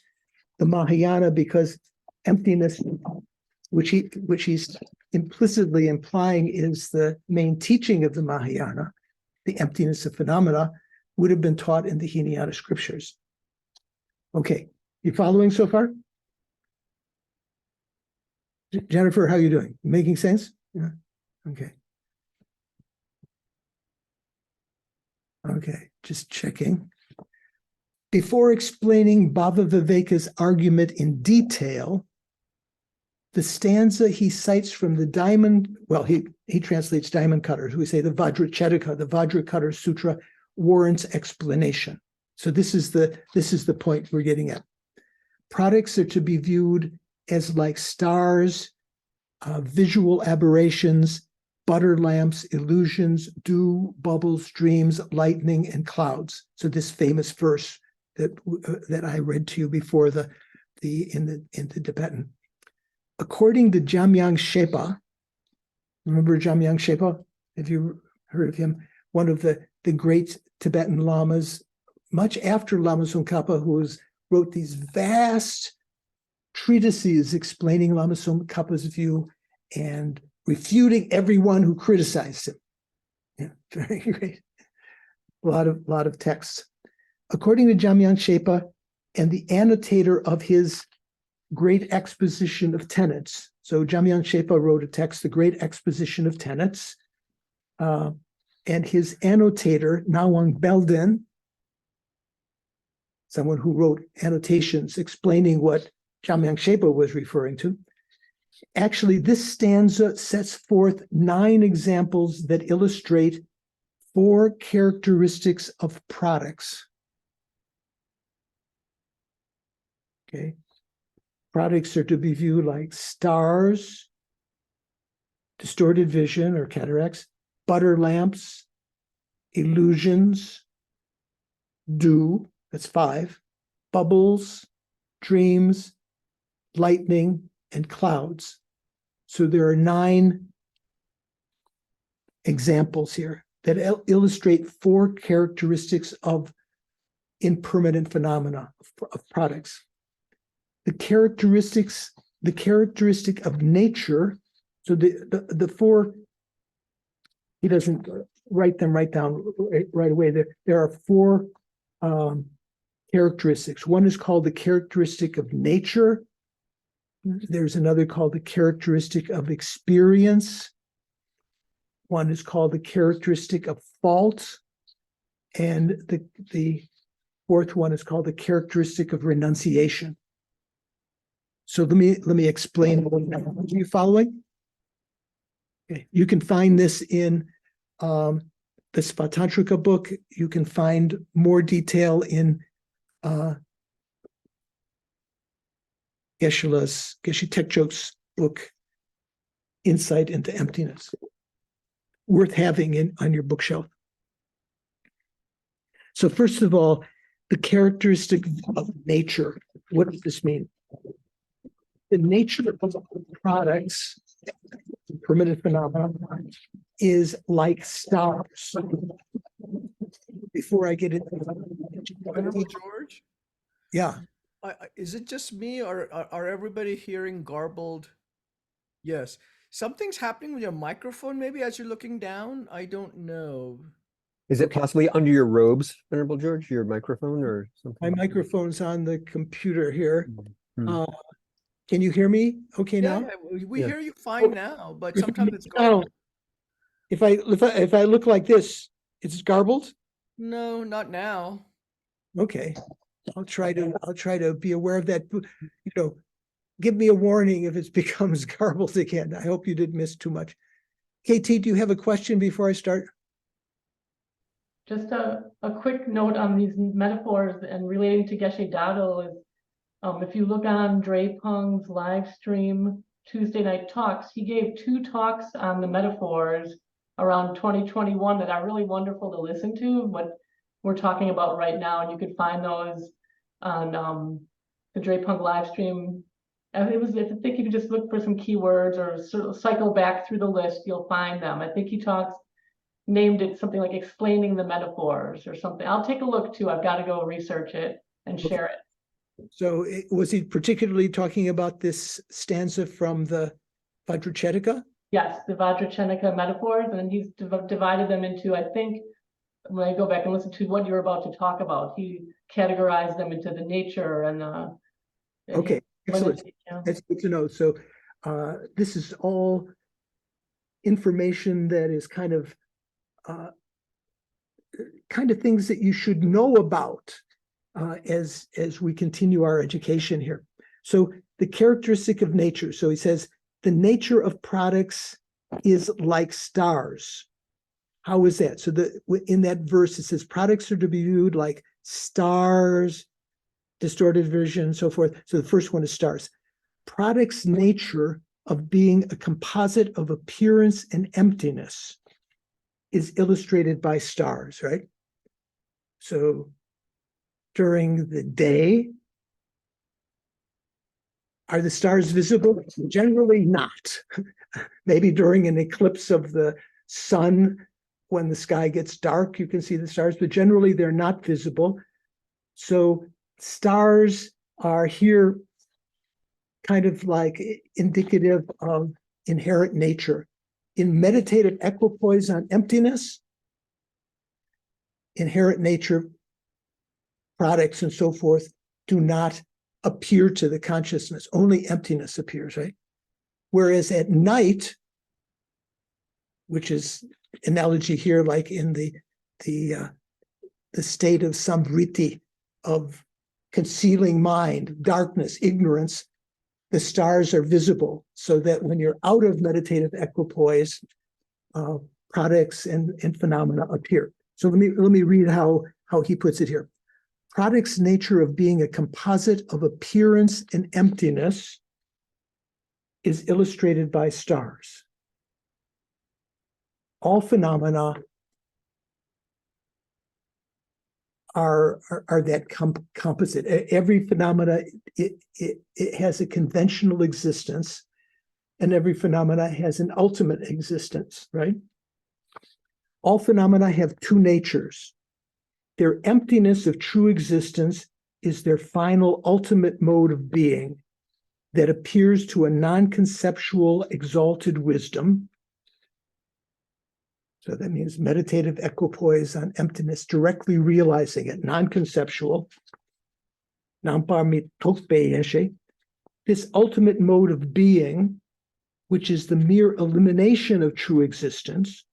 the Mahayana, because emptiness, which he's implicitly implying is the main teaching of the Mahayana, the emptiness of phenomena, would have been taught in the Hinayana scriptures. Okay, you following so far? Jennifer, how are you doing? Making sense? Yeah. Okay. Okay, just checking. Before explaining Bhava Viveka's argument in detail, the stanza he cites from the diamond, well, he translates diamond cutters, we say the Vajracharaka, the Vajracutter Sutra, warrants explanation. So this is the point we're getting at. Products are to be viewed as like stars, visual aberrations, butter lamps, illusions, dew, bubbles, streams, lightning, and clouds. So this famous verse that I read to you before in the Tibetan. According to Jamyang Shepa, remember Jamyang Shepa? Have you heard of him? One of the great Tibetan lamas, much after Lama Tsongkhapa, who wrote these vast treatises explaining Lama Tsongkhapa's view and refuting everyone who criticized him. Yeah, very great. A lot of texts. According to Jamyang Shepa and the annotator of his Great Exposition of Tenets. So Jamyang Shepa wrote a text, The Great Exposition of Tenets, and his annotator, Nawang Belden, someone who wrote annotations explaining what Jamyang Shepa was referring to. Actually, this stanza sets forth 9 examples that illustrate 4 characteristics of products. Okay. Products are to be viewed like stars, distorted vision or cataracts, butter lamps, illusions, dew, that's 5, bubbles, dreams, lightning, and clouds. So there are 9 examples here that illustrate 4 characteristics of impermanent phenomena of products. The characteristic of nature. So the 4, he doesn't write them right down right away. There are 4 characteristics. One is called the characteristic of nature. There's another called the characteristic of experience. One is called the characteristic of fault. And the 4th one is called the characteristic of renunciation. So let me explain. Are you following? Okay. You can find this in the Svatantrika book. You can find more detail in Geshe Tekchok's book, insight into emptiness. Worth having on your bookshelf. So first of all, the characteristic of nature. What does this mean? The nature of products, primitive phenomena, is like stars. Before I get into Venerable George, yeah. is it just me, or are everybody hearing garbled? Yes. Something's happening with your microphone, maybe as you're looking down. I don't know. Is it possibly under your robes, Venerable George, your microphone or something? My microphone's on the computer here. Hmm. Can you hear me okay now? Yeah, we Yeah. hear you fine now, but sometimes it's garbled. If I look like this, it's garbled? No, not now. Okay. I'll try to be aware of that. You know, give me a warning if it becomes garbled again. I hope you didn't miss too much. KT, do you have a question before I start? Just a quick note on these metaphors and relating to Geshe Dado is, if you look on Dre Pung's live stream Tuesday night talks, he gave 2 talks on the metaphors around 2021 that are really wonderful to listen to, what we're talking about right now. And you could find those on the Dre Pung live stream. I think you could just look for some keywords or sort of cycle back through the list, you'll find them. I think he named it something like explaining the metaphors or something. I'll take a look too. I've got to go research it and share it. So was he particularly talking about this stanza from the Vajracharaka? Yes, the Vajracharaka metaphors, and he's divided them into, I think, when I go back and listen to what you're about to talk about, he categorized them into the nature and Okay, excellent. Yeah. That's good to know. So this is all information that is kind of things that you should know about as we continue our education here. So the characteristic of nature. So he says the nature of products is like stars. How is that? So in that verse it says products are to be viewed like stars, distorted vision, and so forth. So the first one is stars. Products' nature of being a composite of appearance and emptiness is illustrated by stars, right? So during the day, are the stars visible? Generally not. Maybe during an eclipse of the sun, when the sky gets dark, you can see the stars, but generally they're not visible. So stars are here kind of like indicative of inherent nature. In meditative equipoise on emptiness, inherent nature, products and so forth do not appear to the consciousness. Only emptiness appears, right? Whereas at night, which is analogy here, like in the state of samvriti, of concealing mind, darkness, ignorance, the stars are visible, so that when you're out of meditative equipoise, products and phenomena appear. So let me read how he puts it here. Products' nature of being a composite of appearance and emptiness is illustrated by stars. All phenomena are that composite. Every phenomena, it has a conventional existence, and every phenomena has an ultimate existence, right? All phenomena have 2 natures. Their emptiness of true existence is their final ultimate mode of being that appears to a non-conceptual exalted wisdom. So that means meditative equipoise on emptiness, directly realizing it, non-conceptual. This ultimate mode of being, which is the mere elimination of true existence,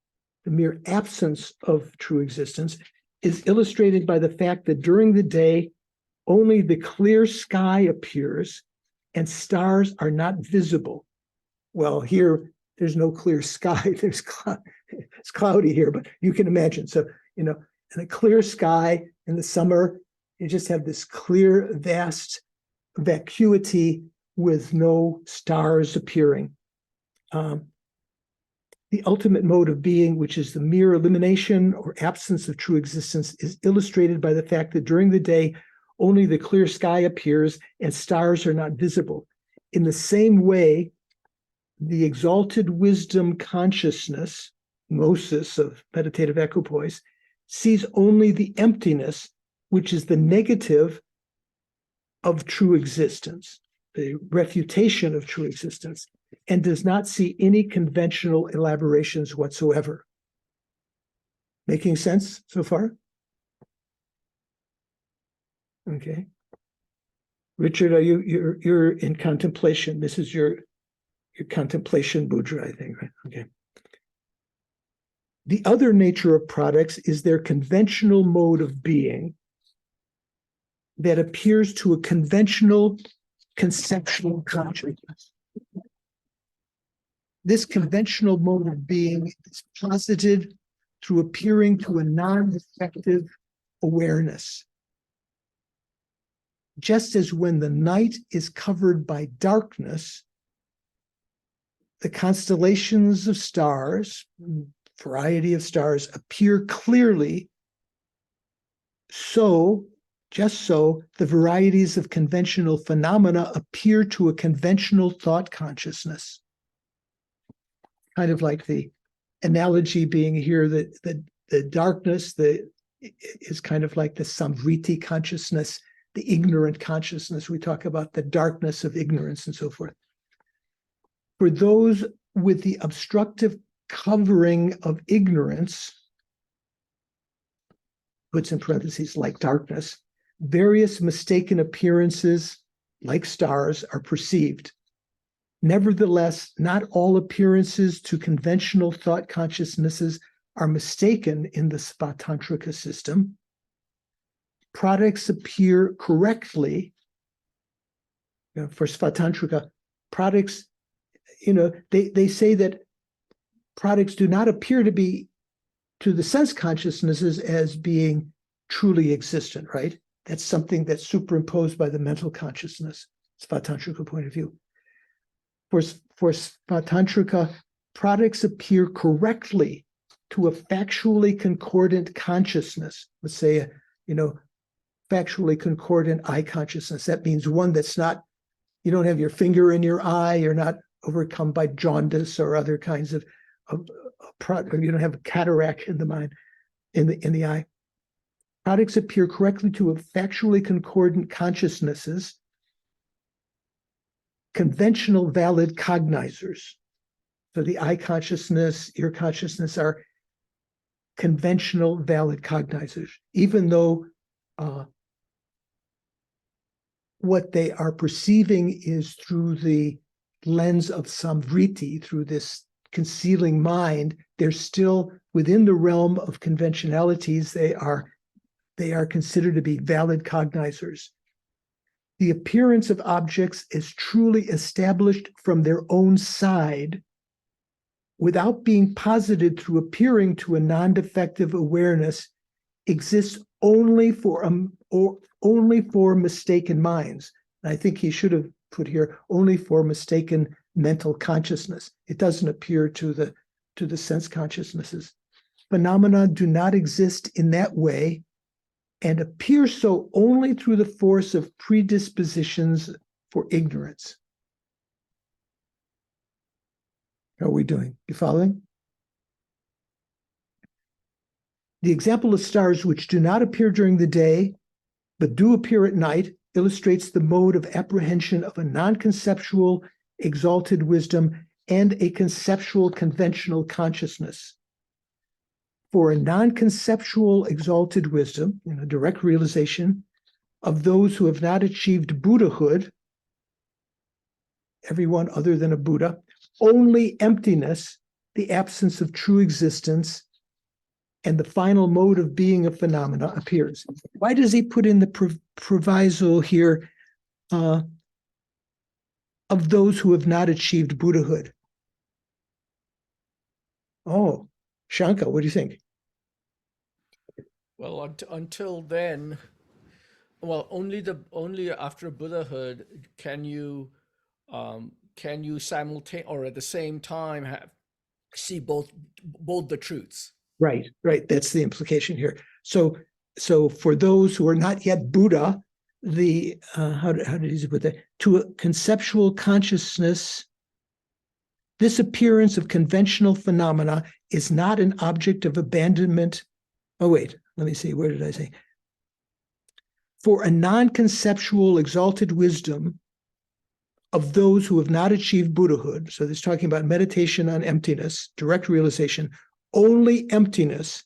the mere absence of true existence, is illustrated by the fact that during the day, only the clear sky appears and stars are not visible. Well, here, there's no clear sky. It's cloudy here, but you can imagine. So, in a clear sky in the summer, you just have this clear, vast vacuity with no stars appearing. The ultimate mode of being, which is the mere elimination or absence of true existence, is illustrated by the fact that during the day, only the clear sky appears and stars are not visible. In the same way, the exalted wisdom consciousness, gnosis of meditative equipoise, sees only the emptiness, which is the negative of true existence, the refutation of true existence, and does not see any conventional elaborations whatsoever. Making sense so far? Okay. Richard, are you're in contemplation? This is your contemplation mudra, I think, right? Okay. The other nature of products is their conventional mode of being that appears to a conventional conceptual consciousness. This conventional mode of being is posited through appearing to a non-effective awareness. Just as when the night is covered by darkness, the constellations of stars, variety of stars, appear clearly, just so, the varieties of conventional phenomena appear to a conventional thought consciousness. Kind of like the analogy being here that the darkness is kind of like the samvriti consciousness, the ignorant consciousness. We talk about the darkness of ignorance and so forth. For those with the obstructive covering of ignorance, puts in parentheses, like darkness, various mistaken appearances, like stars, are perceived. Nevertheless, not all appearances to conventional thought consciousnesses are mistaken in the Svatantrika system. Products appear correctly. For Svatantrika, products, they say that products do not appear to be, to the sense consciousnesses, as being truly existent, right? That's something that's superimposed by the mental consciousness, Svatantrika point of view. For Svatantrika, products appear correctly to a factually concordant consciousness. Let's say, factually concordant eye consciousness. That means one that's not, you don't have your finger in your eye, you're not overcome by jaundice or other kinds of you don't have a cataract in the mind, in the eye. Products appear correctly to a factually concordant consciousnesses, conventional valid cognizers. So the eye consciousness, ear consciousness are conventional valid cognizers, even though what they are perceiving is through the lens of samvriti, through this concealing mind. They're still within the realm of conventionalities. They are considered to be valid cognizers. The appearance of objects is truly established from their own side without being posited through appearing to a non-defective awareness exists only for mistaken minds. And I think he should have put here only for mistaken mental consciousness. It doesn't appear to the sense consciousnesses. Phenomena do not exist in that way and appear so only through the force of predispositions for ignorance. How are we doing? You following? The example of stars which do not appear during the day, but do appear at night, illustrates the mode of apprehension of a non-conceptual exalted wisdom and a conceptual conventional consciousness. For a non-conceptual exalted wisdom, direct realization of those who have not achieved Buddhahood, everyone other than a Buddha, only emptiness, the absence of true existence, and the final mode of being of phenomena appears. Why does he put in the proviso here of those who have not achieved Buddhahood? Oh, Shanka, what do you think? Well, until then, well, only after Buddhahood can you simultaneously or at the same time see both the truths. Right, right. That's the implication here. So for those who are not yet Buddha, the how did he put that? To a conceptual consciousness, this appearance of conventional phenomena is not an object of abandonment. Oh, wait, let me see. Where did I say? For a non-conceptual exalted wisdom of those who have not achieved Buddhahood, so this is talking about meditation on emptiness, direct realization, only emptiness,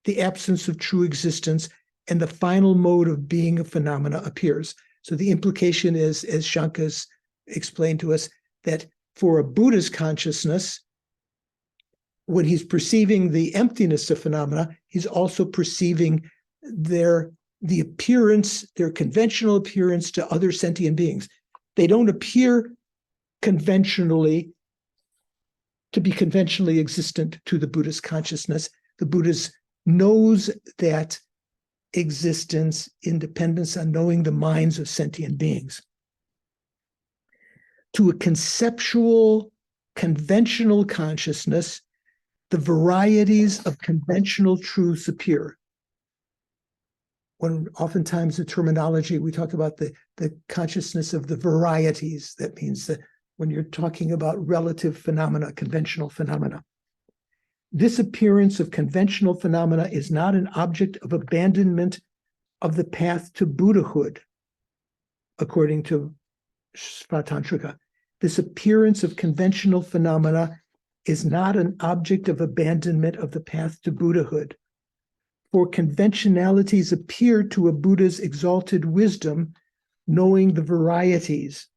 the absence of true existence, and the final mode of being a phenomena appears. So the implication is, as Shanka's explained to us, that for a Buddha's consciousness, when he's perceiving the emptiness of phenomena, he's also perceiving the appearance, their conventional appearance to other sentient beings. They don't appear conventionally to be conventionally existent to the Buddhist consciousness. The Buddhist knows that existence in dependence on knowing the minds of sentient beings. To a conceptual, conventional consciousness, the varieties of conventional truths appear. When oftentimes the terminology, we talk about the consciousness of the varieties. That means that when you're talking about relative phenomena, conventional phenomena. This appearance of conventional phenomena is not an object of abandonment of the path to Buddhahood, according to Svatantrika. This appearance of conventional phenomena is not an object of abandonment of the path to Buddhahood. For conventionalities appear to a Buddha's exalted wisdom, knowing the varieties.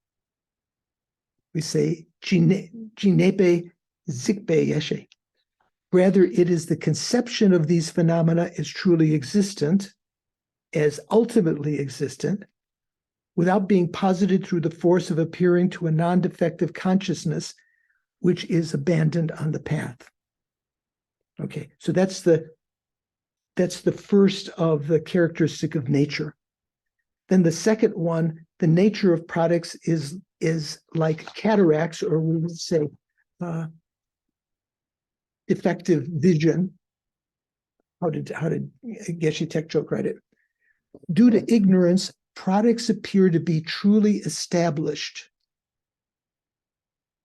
We say, jinepe zikbe yeshe. Rather, it is the conception of these phenomena as truly existent, as ultimately existent, without being posited through the force of appearing to a non-defective consciousness, which is abandoned on the path. Okay, so that's the first of the characteristic of nature. Then the second one, the nature of products is like cataracts, or we would say defective vision. How did Geshe Tekchok write it? Due to ignorance, products appear to be truly established,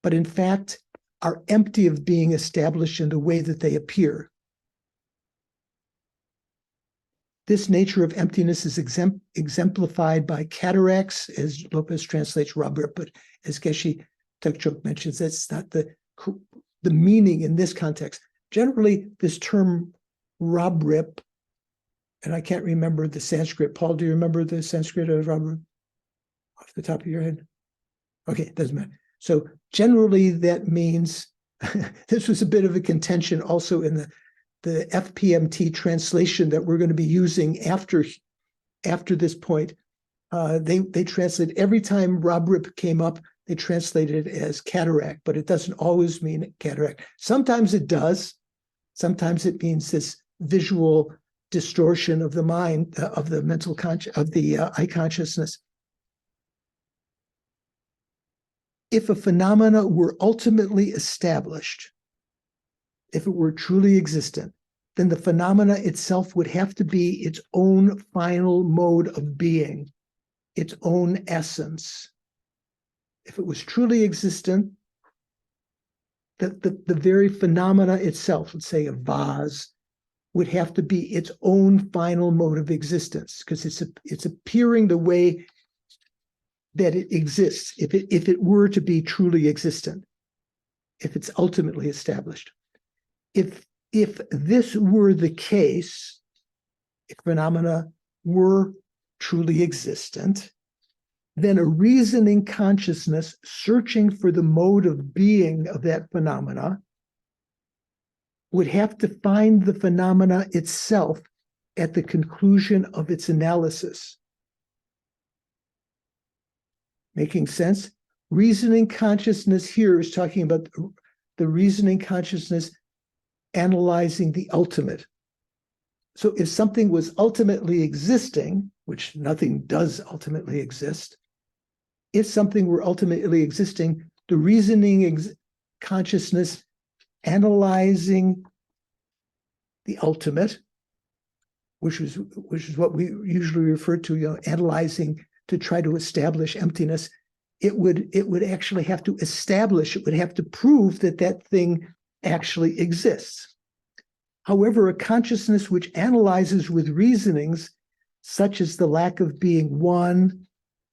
but in fact are empty of being established in the way that they appear. This nature of emptiness is exemplified by cataracts, as Lopez translates Rabrip, but as Geshe Tekchok mentions, that's not the meaning in this context. Generally, this term Rabrip, and I can't remember the Sanskrit. Paul, do you remember the Sanskrit of Rabrip off the top of your head? Okay, doesn't matter. So generally that means, this was a bit of a contention also in the FPMT translation that we're going to be using after this point. They translate, every time Rabrip came up, they translated it as cataract, but it doesn't always mean cataract. Sometimes it does. Sometimes it means this visual distortion of the mind, of the mental of the eye consciousness. If a phenomena were ultimately established, if it were truly existent, then the phenomena itself would have to be its own final mode of being, its own essence. If it was truly existent, the very phenomena itself, let's say a vase, would have to be its own final mode of existence, because it's appearing the way that it exists, if it were to be truly existent, if it's ultimately established. If this were the case, if phenomena were truly existent, then a reasoning consciousness searching for the mode of being of that phenomena would have to find the phenomena itself at the conclusion of its analysis. Making sense? Reasoning consciousness here is talking about the reasoning consciousness analyzing the ultimate. So if something was ultimately existing, which nothing does ultimately exist, if something were ultimately existing, the reasoning consciousness analyzing the ultimate, which is what we usually refer to, analyzing to try to establish emptiness, it would actually have to establish, it would have to prove that that thing actually exists. However, a consciousness which analyzes with reasonings, such as the lack of being one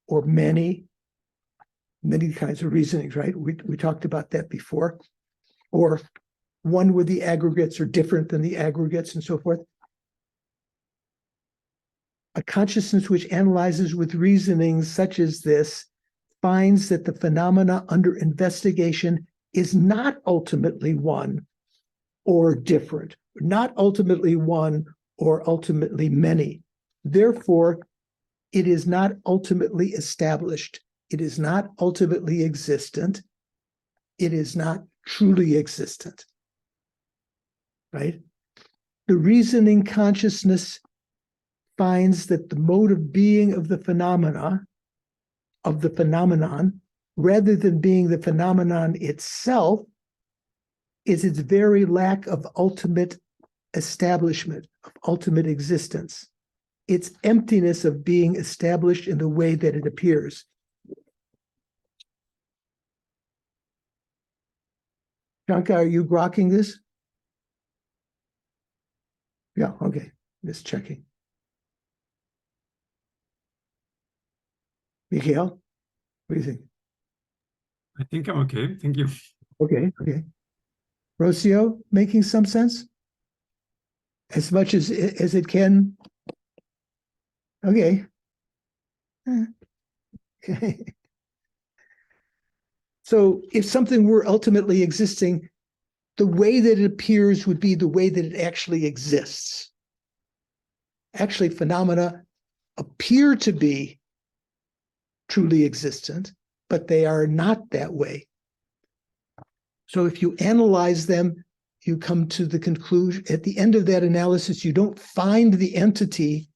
or many kinds of reasonings, right? We talked about that before, or one where the aggregates are different than the aggregates and so forth. A consciousness which analyzes with reasonings such as this finds that the phenomena under investigation is not ultimately one or different, not ultimately one or ultimately many. Therefore, it is not ultimately established. It is not ultimately existent. It is not truly existent, right? The reasoning consciousness finds that the mode of being of the phenomenon, rather than being the phenomenon itself, is its very lack of ultimate establishment, of ultimate existence. Its emptiness of being established in the way that it appears. Shankar, are you grokking this? Yeah, okay, just checking. Mikhail, what do you think? I think I'm okay. Thank you. Okay. Rocio, making some sense? As much as it can? Okay. Okay. So if something were ultimately existing, the way that it appears would be the way that it actually exists. Actually, phenomena appear to be truly existent, but they are not that way. So if you analyze them, you come to the conclusion, at the end of that analysis, you don't find the entity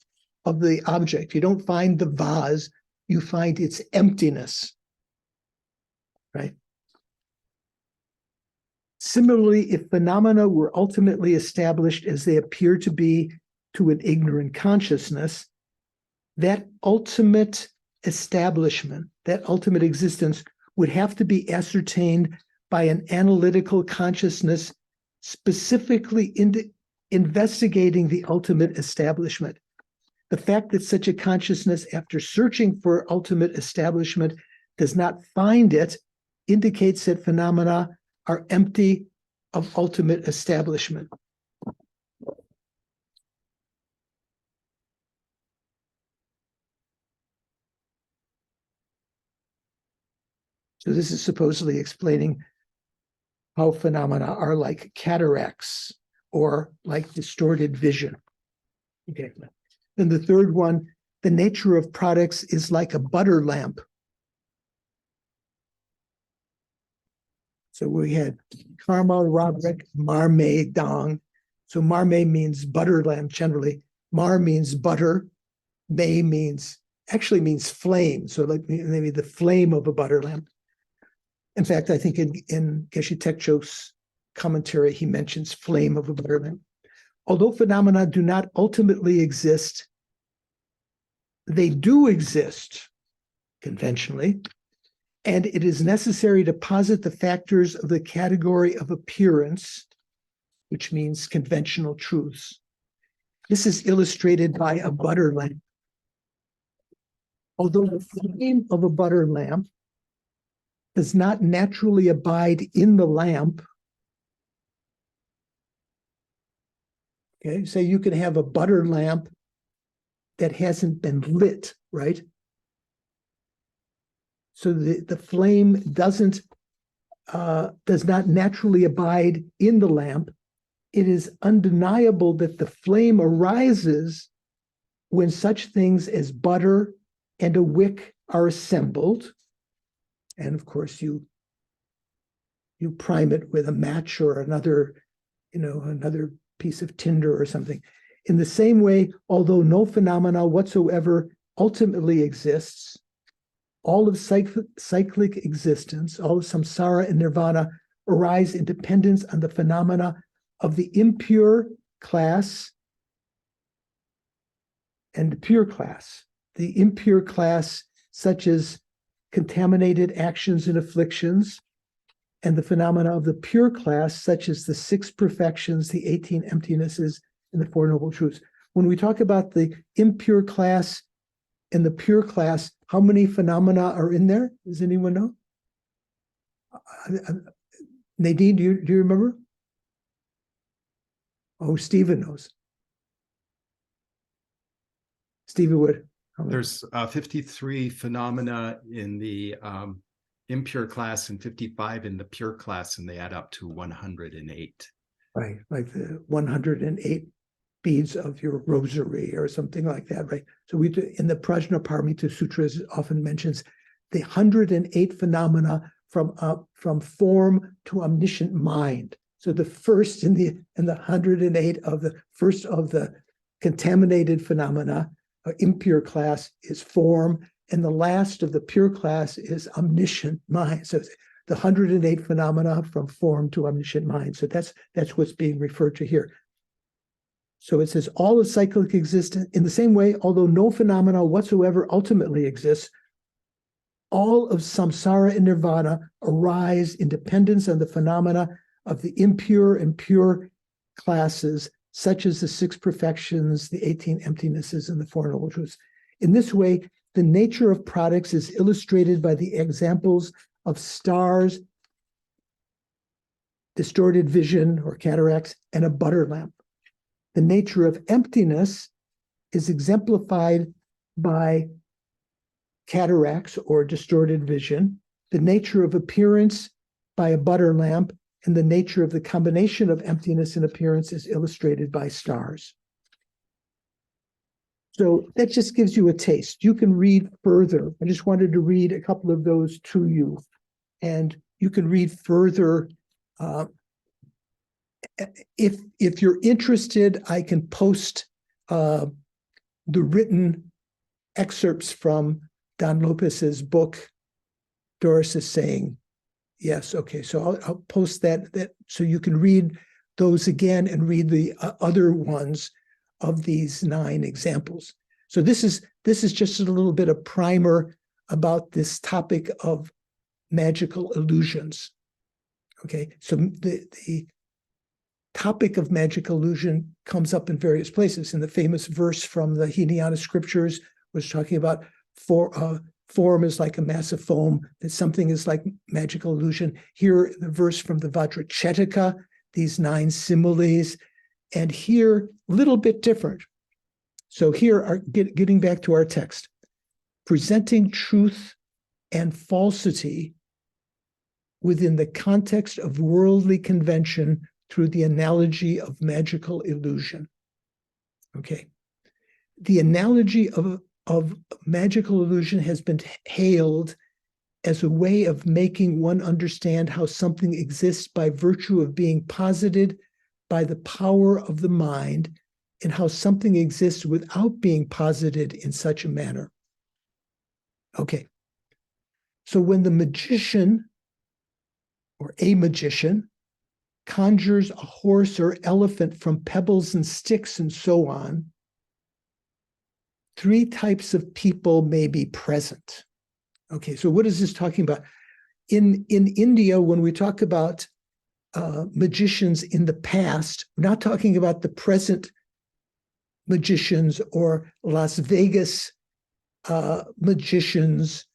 of the object. You don't find the vase, you find its emptiness, right? Similarly, if phenomena were ultimately established as they appear to be to an ignorant consciousness, that ultimate establishment, that ultimate existence would have to be ascertained by an analytical consciousness specifically investigating the ultimate establishment. The fact that such a consciousness, after searching for ultimate establishment, does not find it, indicates that phenomena are empty of ultimate establishment. So this is supposedly explaining how phenomena are like cataracts or like distorted vision. Okay. Then the third one, the nature of products is like a butter lamp. So we had karma, Roderick, marme, dong. So marme means butter lamp generally. Mar means butter. May actually means flame. So like maybe the flame of a butter lamp. In fact, I think in Geshe Tekcho's commentary, he mentions flame of a butter lamp. Although phenomena do not ultimately exist, they do exist conventionally, and it is necessary to posit the factors of the category of appearance, which means conventional truths. This is illustrated by a butter lamp. Although the flame of a butter lamp does not naturally abide in the lamp, okay, so you can have a butter lamp that hasn't been lit, right? So the flame does not naturally abide in the lamp. It is undeniable that the flame arises when such things as butter and a wick are assembled. And of course, you prime it with a match or another piece of tinder or something. In the same way, although no phenomena whatsoever ultimately exists, all of cyclic existence, all of samsara and nirvana arise in dependence on the phenomena of the impure class and the pure class. The impure class, such as contaminated actions and afflictions, and the phenomena of the pure class, such as the 6 perfections, the 18 emptinesses, and the 4 noble truths. When we talk about the impure class and the pure class, how many phenomena are in there? Does anyone know? Nadine, do you remember? Oh, Stephen knows. Stephen would. There's 53 phenomena in the impure class and 55 in the pure class, and they add up to 108. Right, like the 108 beads of your rosary or something like that, right? So we do, in the Prajnaparamita Sutras, it often mentions the 108 phenomena from form to omniscient mind. So the first in the 108 of the first of the contaminated phenomena, impure class, is form, and the last of the pure class is omniscient mind. So the 108 phenomena from form to omniscient mind. So that's what's being referred to here. So it says all is cyclic existence. In the same way, although no phenomena whatsoever ultimately exists, all of samsara and nirvana arise in dependence on the phenomena of the impure and pure classes, such as the 6 perfections, the 18 emptinesses, and the 4 noble truths. In this way, the nature of products is illustrated by the examples of stars, distorted vision or cataracts, and a butter lamp. The nature of emptiness is exemplified by cataracts or distorted vision, the nature of appearance by a butter lamp, and the nature of the combination of emptiness and appearance is illustrated by stars. So that just gives you a taste. You can read further. I just wanted to read a couple of those to you. And you can read further. If you're interested, I can post the written excerpts from Don Lopez's book. Doris is saying, yes, okay. So I'll post that so you can read those again and read the other ones of these 9 examples. So this is just a little bit of primer about this topic of magical illusions. Okay, so the topic of magical illusion comes up in various places. In the famous verse from the Hinayana scriptures was talking about form is like a mass of foam, that something is like magical illusion. Here, the verse from the Vajracetaka, these 9 similes, and here, a little bit different. So here, getting back to our text, presenting truth and falsity within the context of worldly convention through the analogy of magical illusion. Okay. The analogy of magical illusion has been hailed as a way of making one understand how something exists by virtue of being posited by the power of the mind, and how something exists without being posited in such a manner. Okay. So when the magician or a magician conjures a horse or elephant from pebbles and sticks and so on, 3 types of people may be present. Okay, so what is this talking about? In India, when we talk about magicians in the past, we're not talking about the present magicians or Las Vegas magicians,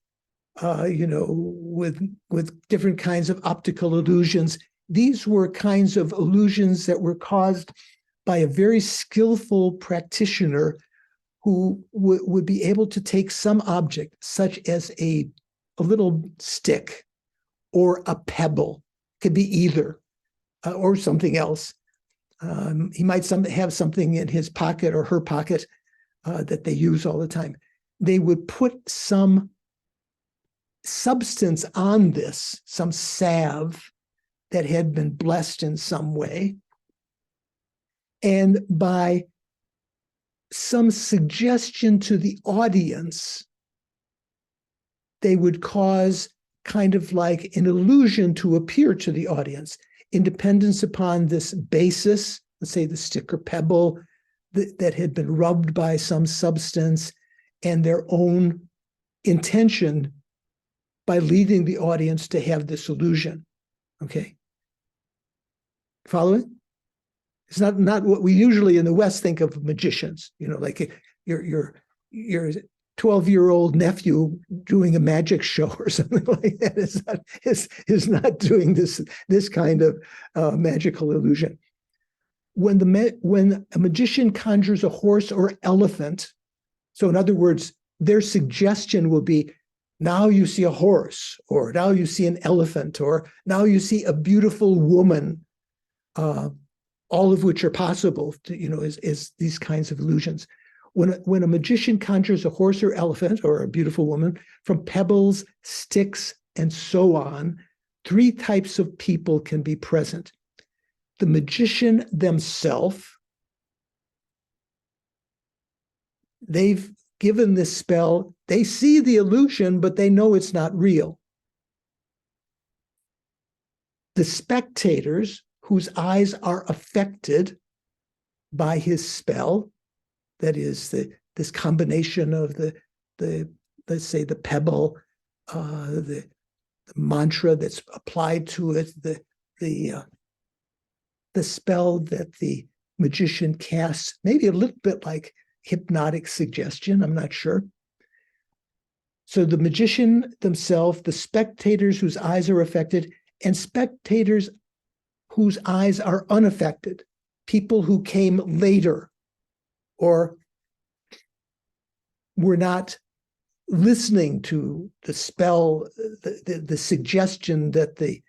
with different kinds of optical illusions. These were kinds of illusions that were caused by a very skillful practitioner who would be able to take some object, such as a little stick or a pebble, could be either, or something else. He might have something in his pocket or her pocket that they use all the time. They would put some substance on this, some salve that had been blessed in some way. And by some suggestion to the audience, they would cause kind of like an illusion to appear to the audience, in dependence upon this basis, let's say the stick or pebble that had been rubbed by some substance, and their own intention by leading the audience to have this illusion. Okay. Follow it? It's not what we usually in the West think of magicians, like your 12-year-old nephew doing a magic show or something like that is not doing this kind of magical illusion. When a magician conjures a horse or elephant, so in other words, their suggestion will be, now you see a horse, or now you see an elephant, or now you see a beautiful woman, all of which are possible, as these kinds of illusions. When a magician conjures a horse or elephant or a beautiful woman from pebbles, sticks, and so on, 3 types of people can be present. The magician themselves, they've given this spell, they see the illusion, but they know it's not real. The spectators, whose eyes are affected by his spell, that is this combination of the let's say the pebble, the mantra that's applied to it, the spell that the magician casts, maybe a little bit like hypnotic suggestion, I'm not sure. So the magician themselves, the spectators whose eyes are affected, and spectators whose eyes are unaffected, people who came later or were not listening to the spell, the suggestion that the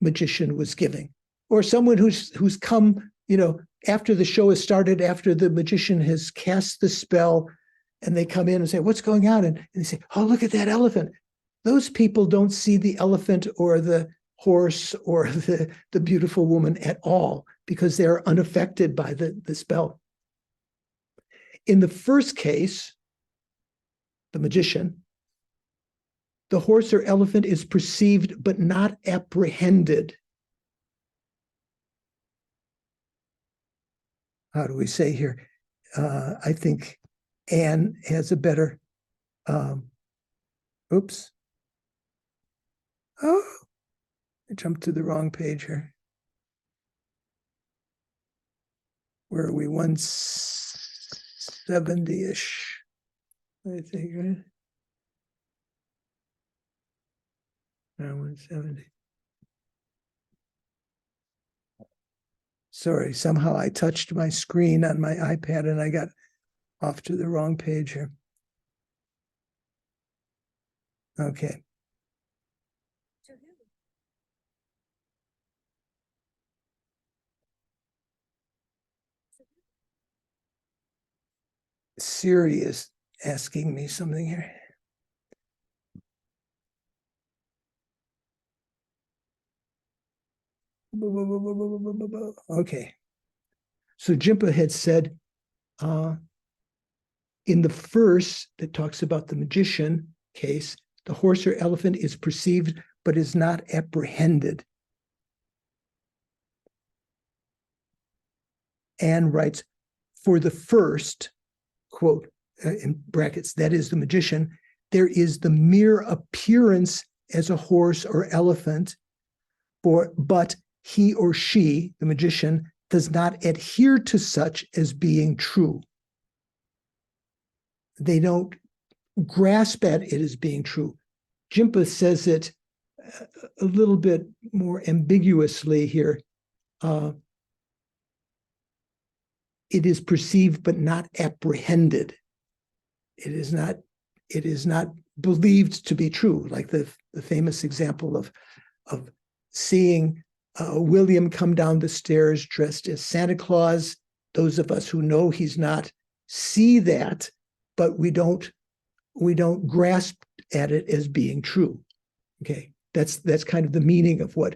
magician was giving, or someone who's come, after the show has started, after the magician has cast the spell, and they come in and say, "What's going on?" And they say, "Oh, look at that elephant." Those people don't see the elephant or the horse or the beautiful woman at all, because they're unaffected by the spell. In the first case, the magician, the horse or elephant is perceived but not apprehended. How do we say here? I think Anne has a better, oops. Oh, I jumped to the wrong page here. Where are we? 170-ish, I think, right? No, 170. Sorry, somehow I touched my screen on my iPad and I got off to the wrong page here. Okay. Siri is asking me something here. Okay. So Jimpa had said, in the verse that talks about the magician case, the horse or elephant is perceived but is not apprehended. Anne writes, for the first, quote, in brackets, that is the magician, there is the mere appearance as a horse or elephant, but he or she, the magician, does not adhere to such as being true. They don't grasp at it as being true. Jimpa says it a little bit more ambiguously here. It is perceived but not apprehended. It is not believed to be true, like the famous example of seeing William come down the stairs dressed as Santa Claus. Those of us who know he's not see that, but we don't grasp at it as being true. Okay, that's kind of the meaning of what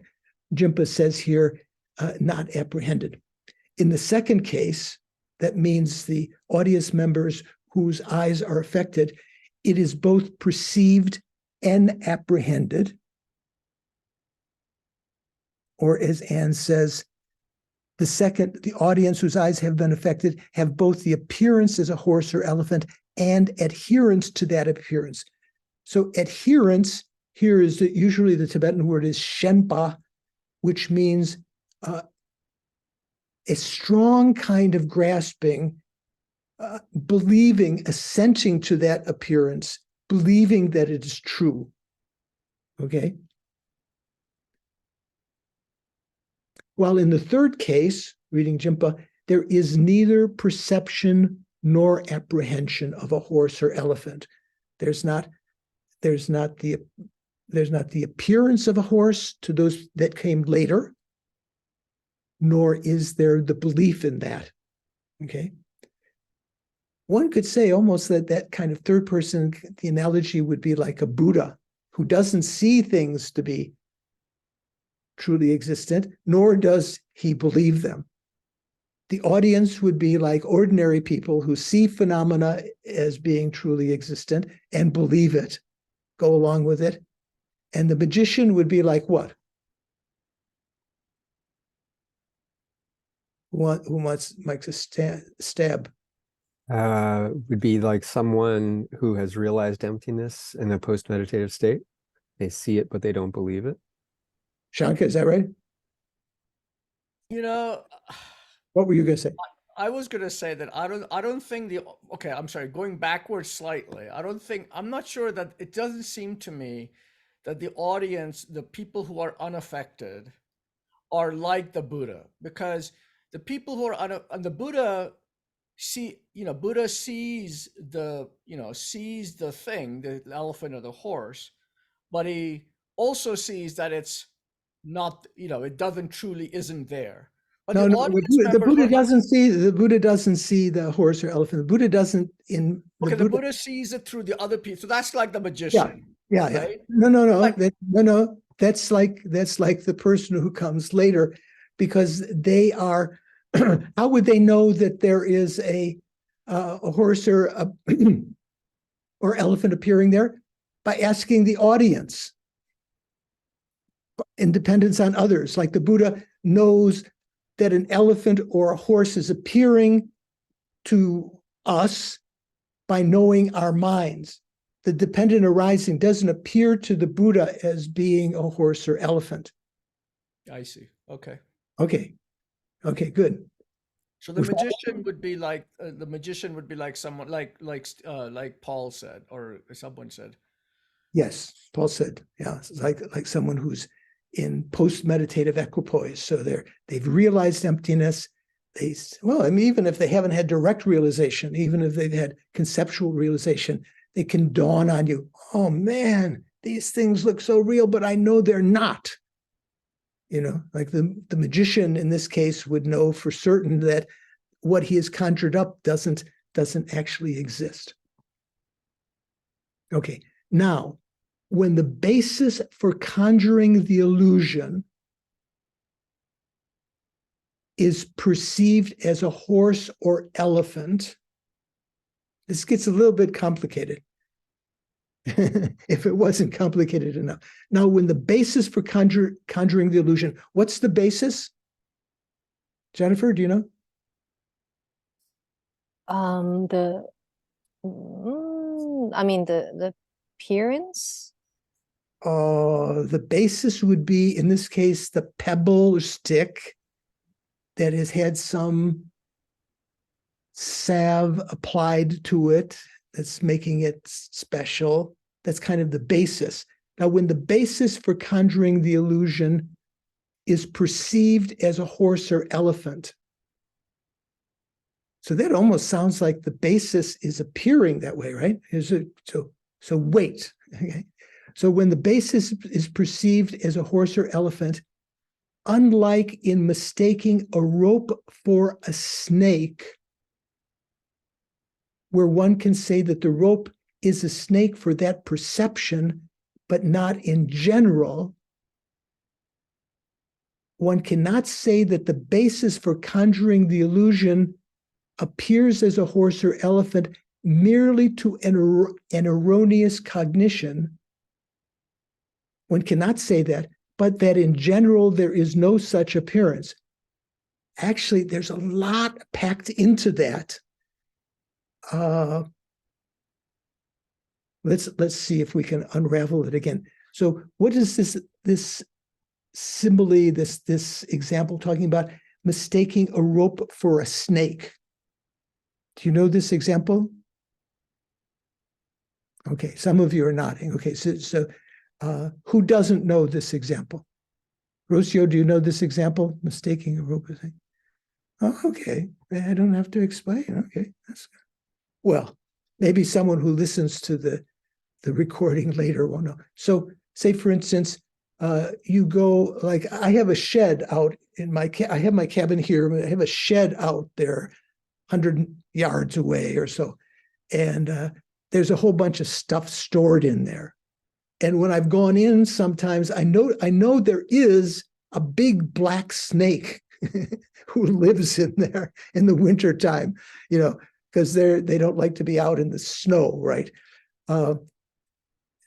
Jimpa says here, not apprehended. In the second case, that means the audience members whose eyes are affected, it is both perceived unapprehended, or as Anne says, the audience whose eyes have been affected have both the appearance as a horse or elephant and adherence to that appearance. So adherence here is usually the Tibetan word is shenpa, which means a strong kind of grasping, believing, assenting to that appearance, believing that it is true. Okay? While in the third case, reading Jimpa, there is neither perception nor apprehension of a horse or elephant. There's not the appearance of a horse to those that came later, nor is there the belief in that. Okay? One could say almost that kind of third person, the analogy would be like a Buddha who doesn't see things to be truly existent, nor does he believe them. The audience would be like ordinary people who see phenomena as being truly existent and believe it, go along with it. And the magician would be like what? Who wants Mike to stab? Would be like someone who has realized emptiness in a post-meditative state. They see it, but they don't believe it. Shanka, is that right? You know, What were you going to say? I was going to say that I don't think okay, I'm sorry, going backwards slightly. I'm not sure that it doesn't seem to me that the audience, the people who are unaffected, are like the Buddha, because the people who are and the Buddha Buddha sees the thing, the elephant or the horse, but he also sees that it's not, it doesn't truly isn't there. But No, the Buddha doesn't see the horse or elephant. The Buddha doesn't the Buddha sees it through the other people. So that's like the magician. Yeah. Right? No. That's like the person who comes later, because they are. How would they know that there is a horse or or elephant appearing there? By asking the audience. In dependence on others, like the Buddha knows that an elephant or a horse is appearing to us by knowing our minds. The dependent arising doesn't appear to the Buddha as being a horse or elephant. I see. Okay. Okay, good. So the magician would be like someone like Paul said, or someone said. Yes, Paul said, yeah, it's like someone who's in post-meditative equipoise. So they've realized emptiness. Even if they haven't had direct realization, even if they've had conceptual realization, they can dawn on you, oh man, these things look so real, but I know they're not. Like the magician in this case would know for certain that what he has conjured up doesn't actually exist. Okay, now, when the basis for conjuring the illusion is perceived as a horse or elephant, this gets a little bit complicated. If it wasn't complicated enough. Now, when the basis for conjuring the illusion, what's the basis? Jennifer, do you know? The appearance. The basis would be, in this case, the pebble or stick that has had some salve applied to it that's making it special. That's kind of the basis. Now, when the basis for conjuring the illusion is perceived as a horse or elephant, so that almost sounds like the basis is appearing that way, right? So wait. Okay. So when the basis is perceived as a horse or elephant, unlike in mistaking a rope for a snake, where one can say that the rope is a snake for that perception, but not in general, one cannot say that the basis for conjuring the illusion appears as a horse or elephant merely to an erroneous cognition, One cannot say that, but that in general there is no such appearance. Actually, there's a lot packed into that. Let's see if we can unravel it again. So what is this simile, this example talking about? Mistaking a rope for a snake. Do you know this example? Okay, some of you are nodding. Okay, so who doesn't know this example? Rocio, do you know this example? Mistaking a rope for a snake. Oh, okay, I don't have to explain. Okay, that's good. Well, maybe someone who listens to the recording later will know. So say, for instance, you go, like I have a shed out in I have my cabin here, but I have a shed out there 100 yards away or so. And there's a whole bunch of stuff stored in there. And when I've gone in, sometimes I know there is a big black snake who lives in there in the wintertime, because they don't like to be out in the snow, right?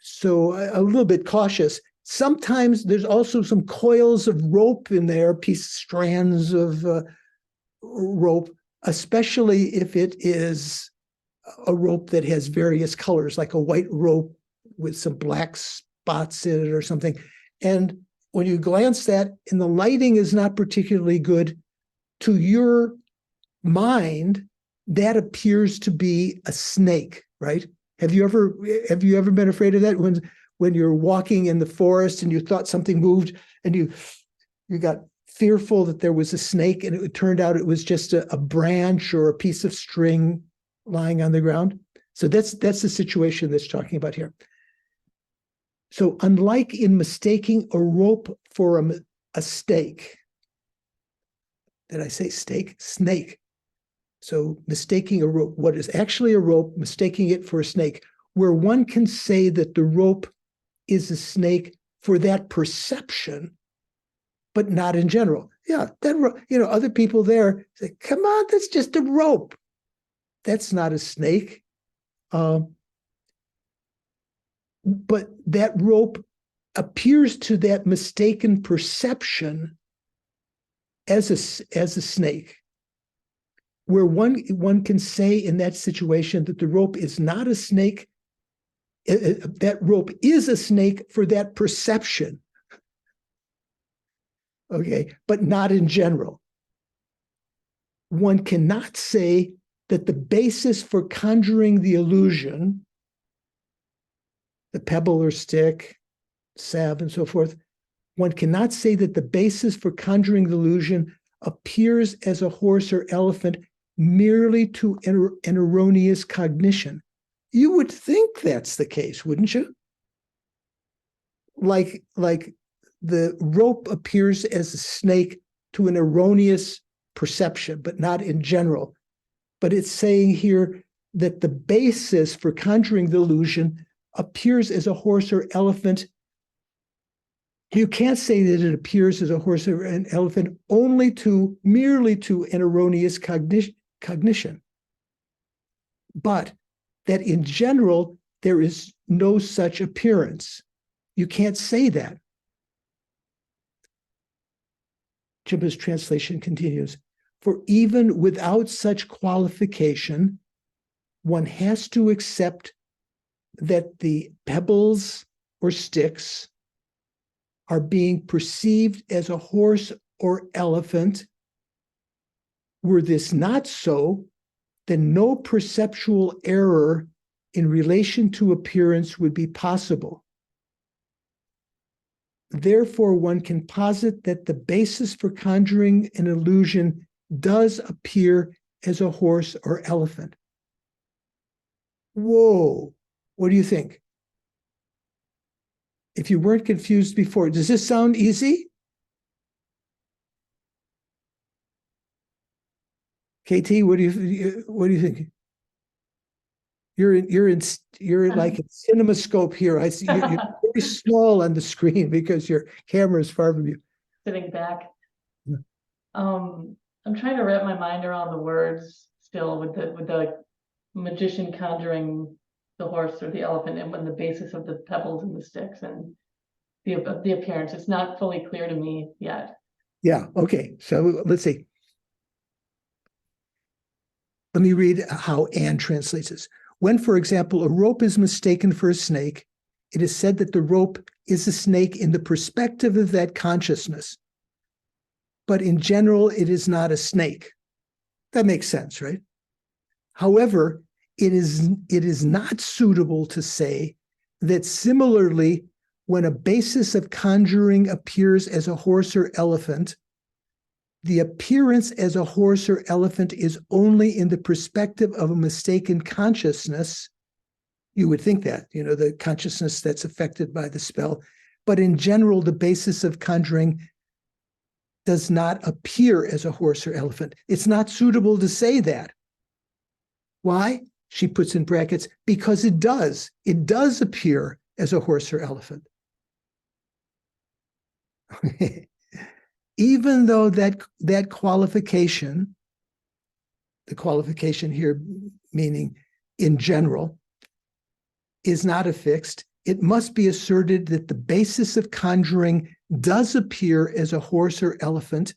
So a little bit cautious. Sometimes there's also some coils of rope in there, strands of rope, especially if it is a rope that has various colors, like a white rope with some black spots in it or something. And when you glance at, and the lighting is not particularly good, to your mind, that appears to be a snake, right? Have you ever been afraid of that when you're walking in the forest and you thought something moved and you got fearful that there was a snake, and it turned out it was just a branch or a piece of string lying on the ground? So that's the situation that's talking about here. So unlike in mistaking a rope for a stake, did I say stake? Snake. So mistaking a rope, what is actually a rope, mistaking it for a snake, where one can say that the rope is a snake for that perception, but not in general. Yeah, that other people there say, "Come on, that's just a rope. That's not a snake." But that rope appears to that mistaken perception as a snake, where one can say in that situation that the rope is not a snake. That rope is a snake for that perception. Okay, but not in general. One cannot say that the basis for conjuring the illusion, the pebble or stick, salve, and so forth, one cannot say that the basis for conjuring the illusion appears as a horse or elephant merely to an erroneous cognition. You would think that's the case, wouldn't you? Like the rope appears as a snake to an erroneous perception, but not in general. But it's saying here that the basis for conjuring the illusion appears as a horse or elephant. You can't say that it appears as a horse or an elephant merely to an erroneous cognition. But that in general, there is no such appearance. You can't say that. Chimba's translation continues, for even without such qualification, one has to accept that the pebbles or sticks are being perceived as a horse or elephant. Were this not so, then no perceptual error in relation to appearance would be possible. Therefore, one can posit that the basis for conjuring an illusion does appear as a horse or elephant. Whoa, what do you think? If you weren't confused before, does this sound easy? KT, what do you think? You're like a cinemascope here. I see you're very small on the screen because your camera is far from you. Sitting back. Yeah. I'm trying to wrap my mind around the words still with the magician conjuring the horse or the elephant, and when the basis of the pebbles and the sticks, and the appearance. It's not fully clear to me yet. Yeah, okay. So let's see. Let me read how Anne translates this. When, for example, a rope is mistaken for a snake, it is said that the rope is a snake in the perspective of that consciousness. But in general, it is not a snake. That makes sense, right? However, it is not suitable to say that similarly, when a basis of conjuring appears as a horse or elephant, the appearance as a horse or elephant is only in the perspective of a mistaken consciousness. You would think that, the consciousness that's affected by the spell. But in general, the basis of conjuring does not appear as a horse or elephant. It's not suitable to say that. Why? She puts in brackets, because it does. It does appear as a horse or elephant. Even though that qualification, the qualification here meaning in general, is not affixed, it must be asserted that the basis of conjuring does appear as a horse or elephant,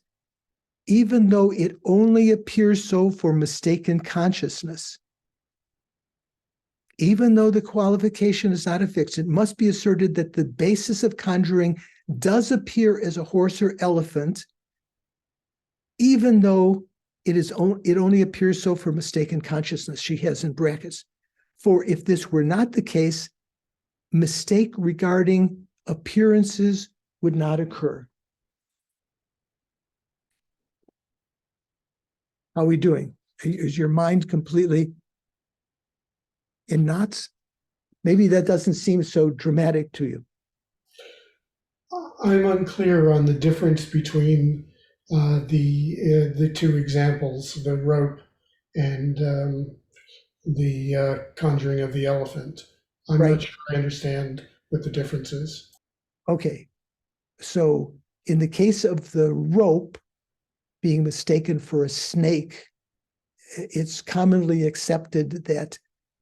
even though it only appears so for mistaken consciousness. Even though the qualification is not affixed, it must be asserted that the basis of conjuring does appear as a horse or elephant, even though it only appears so for mistaken consciousness, she has in brackets. For if this were not the case, mistake regarding appearances would not occur. How are we doing? Is your mind completely in knots? Maybe that doesn't seem so dramatic to you. I'm unclear on the difference between the two examples, the rope and the conjuring of the elephant. I'm Right. not sure I understand what the difference is. Okay, so in the case of the rope being mistaken for a snake, it's commonly accepted that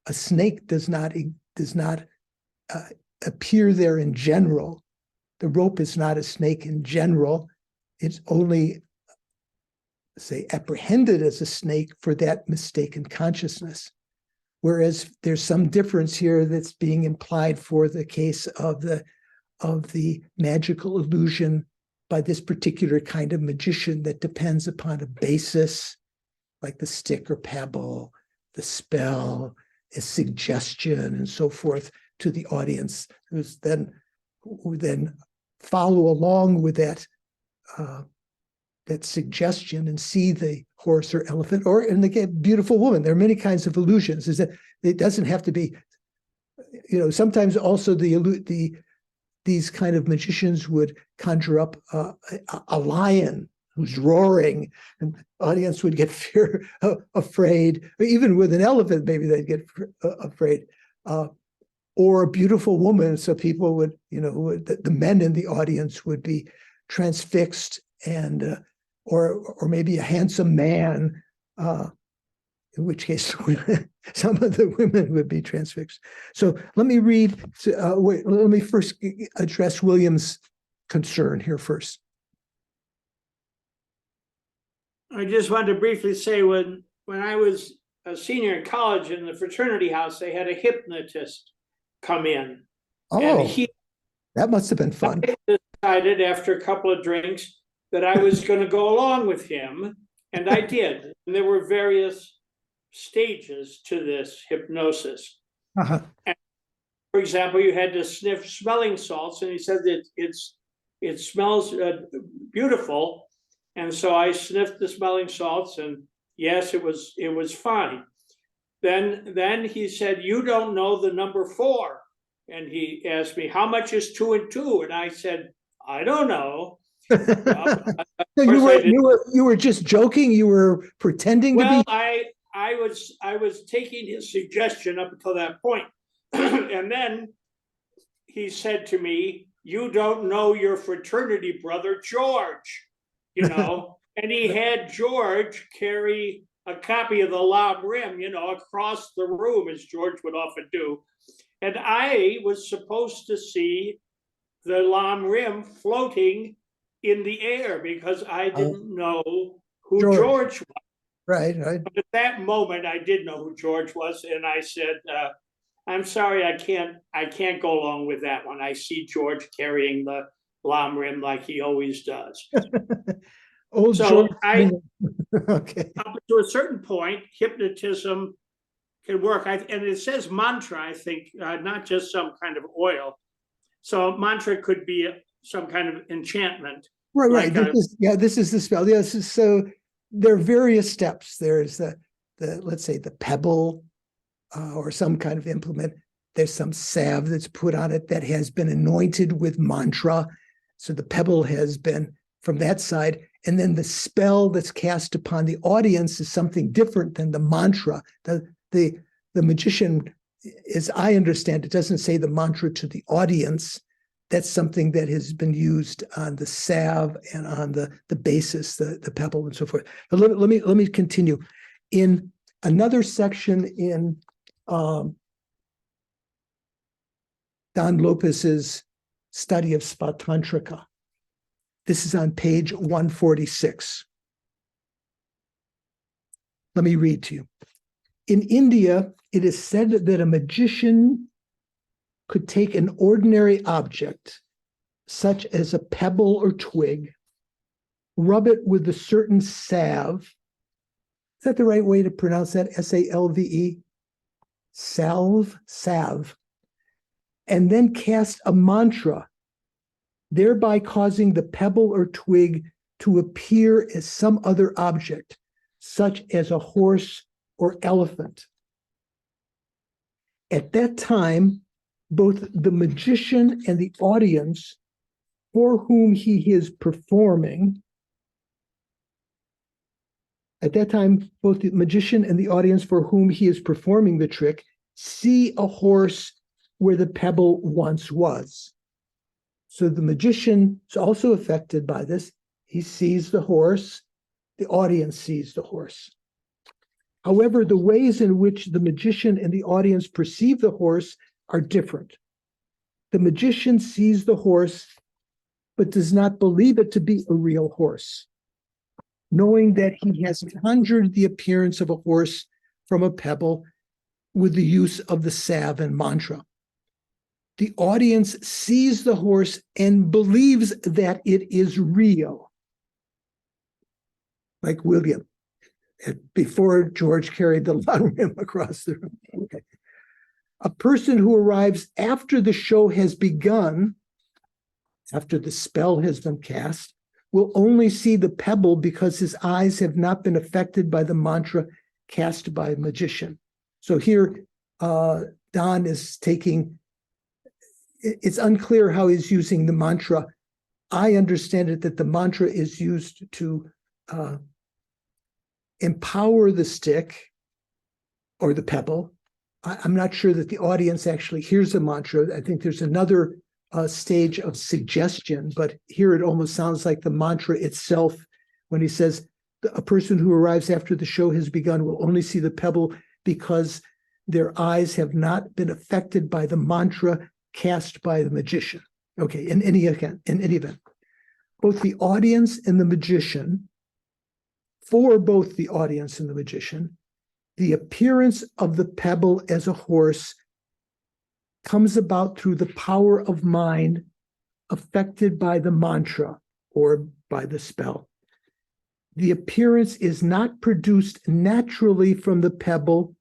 a snake does not appear there in general. The rope is not a snake in general. It's only, say, apprehended as a snake for that mistaken consciousness. Whereas there's some difference here that's being implied for the case of the magical illusion by this particular kind of magician that depends upon a basis, like the stick or pebble, the spell, a suggestion, and so forth to the audience, who then follow along with that suggestion and see the horse or elephant, or in the beautiful woman. There are many kinds of illusions. Is that it doesn't have to be, sometimes also these kind of magicians would conjure up a lion who's roaring, and the audience would get afraid. Even with an elephant, maybe they'd get afraid. Or a beautiful woman, so people would, the men in the audience would be transfixed, and or maybe a handsome man, in which case some of the women would be transfixed. So let me let me first address William's concern here first. I just wanted to briefly say when I was a senior in college in the fraternity house, they had a hypnotist come in. Oh, and that must have been fun. I decided after a couple of drinks that I was going to go along with him, and I did. And there were various stages to this hypnosis. Uh-huh. And for example, you had to sniff smelling salts, and he said that it smells beautiful. And so I sniffed the smelling salts, and yes, it was fine. Then he said, "You don't know the number 4." And he asked me, "How much is 2 and 2?" And I said, "I don't know." So you were just joking. You were pretending to be. I was taking his suggestion up until that point. And then he said to me, "You don't know your fraternity brother, George," and he had George carry a copy of the Lama Rim, across the room, as George would often do. And I was supposed to see the Lam Rim floating in the air because I didn't know who George was. Right. But at that moment, I did know who George was, and I said, "I'm sorry, I can't go along with that one. I see George carrying the Lam Rim like he always does." Old So George. Okay. Up to a certain point, hypnotism can work. And it says mantra, I think, not just some kind of oil. So mantra could be some kind of enchantment. Right. This is the spell. Yes. So there are various steps. There's the let's say the pebble or some kind of implement. There's some salve that's put on it that has been anointed with mantra. So the pebble has been from that side. And then the spell that's cast upon the audience is something different than the mantra. The magician, as I understand it, doesn't say the mantra to the audience. That's something that has been used on the salve and on the basis, the pebble and so forth. But let me continue. In another section in Don Lopez's study of Svatantrika, this is on page 146. Let me read to you. In India, it is said that a magician could take an ordinary object, such as a pebble or twig, rub it with a certain salve. Is that the right way to pronounce that? S-A-L-V-E? Salve. And then cast a mantra, thereby causing the pebble or twig to appear as some other object, such as a horse or elephant. At that time, both the magician and the audience for whom he is performing, at that time, both the magician and the audience for whom he is performing the trick see a horse where the pebble once was. So the magician is also affected by this. He sees the horse, the audience sees the horse. However, the ways in which the magician and the audience perceive the horse are different. The magician sees the horse, but does not believe it to be a real horse, knowing that he has conjured the appearance of a horse from a pebble with the use of the salve and mantra. The audience sees the horse and believes that it is real. Like William, before George carried the Lam Rim across the room. Okay. A person who arrives after the show has begun, after the spell has been cast, will only see the pebble because his eyes have not been affected by the mantra cast by a magician. So here, Don is taking, it's unclear how he's using the mantra. I understand it that the mantra is used to empower the stick or the pebble. I'm not sure that the audience actually hears the mantra. I think there's another stage of suggestion, but here it almost sounds like the mantra itself when he says, a person who arrives after the show has begun will only see the pebble because their eyes have not been affected by the mantra cast by the magician. Okay, in any event, both the audience and the magician, for both the audience and the magician, the appearance of the pebble as a horse comes about through the power of mind affected by the mantra or by the spell. The appearance is not produced naturally from the pebble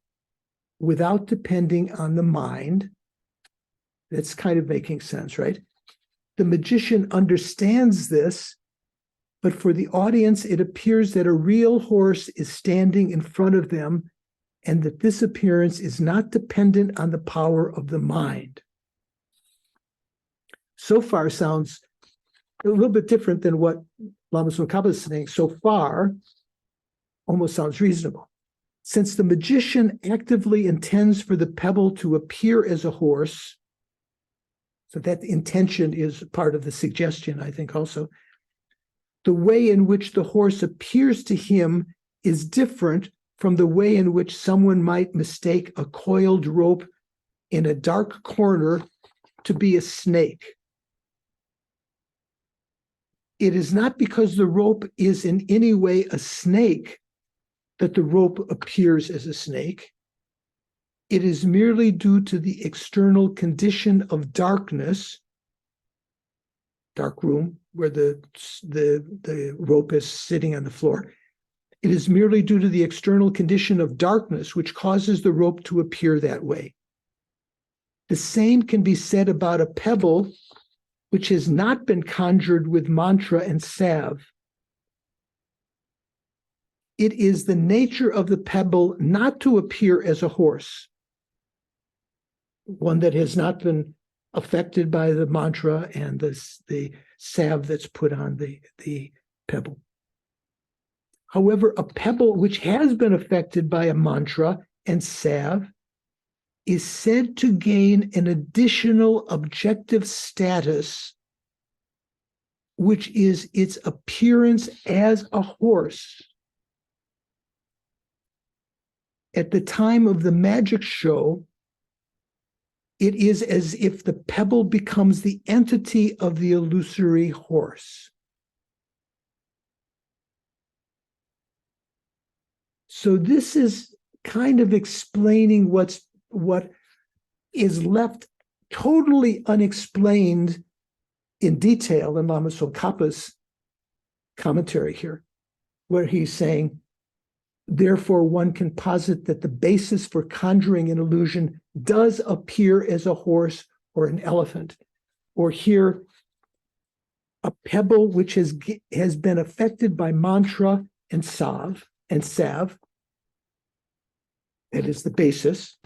without depending on the mind. That's kind of making sense, right? The magician understands this, but for the audience, it appears that a real horse is standing in front of them and that this appearance is not dependent on the power of the mind. So far sounds a little bit different than what Lama Khapa is saying. So far, almost sounds reasonable. Since the magician actively intends for the pebble to appear as a horse, so that intention is part of the suggestion, I think also, the way in which the horse appears to him is different from the way in which someone might mistake a coiled rope in a dark corner to be a snake. it is not because the rope is in any way a snake that the rope appears as a snake. It is merely due to the external condition of darkness, dark room where the rope is sitting on the floor. It is merely due to the external condition of darkness which causes the rope to appear that way. The same can be said about a pebble which has not been conjured with mantra and salve. It is the nature of the pebble not to appear as a horse, one that has not been affected by the mantra and the salve that's put on the pebble. However, a pebble which has been affected by a mantra and salve is said to gain an additional objective status, which is its appearance as a horse. At the time of the magic show, it is as if the pebble becomes the entity of the illusory horse. So this is kind of explaining what is left totally unexplained in detail in Lama Tsongkhapa's commentary here, where he's saying, therefore, one can posit that the basis for conjuring an illusion does appear as a horse or an elephant, or here, a pebble which has been affected by mantra and salve, that is the basis,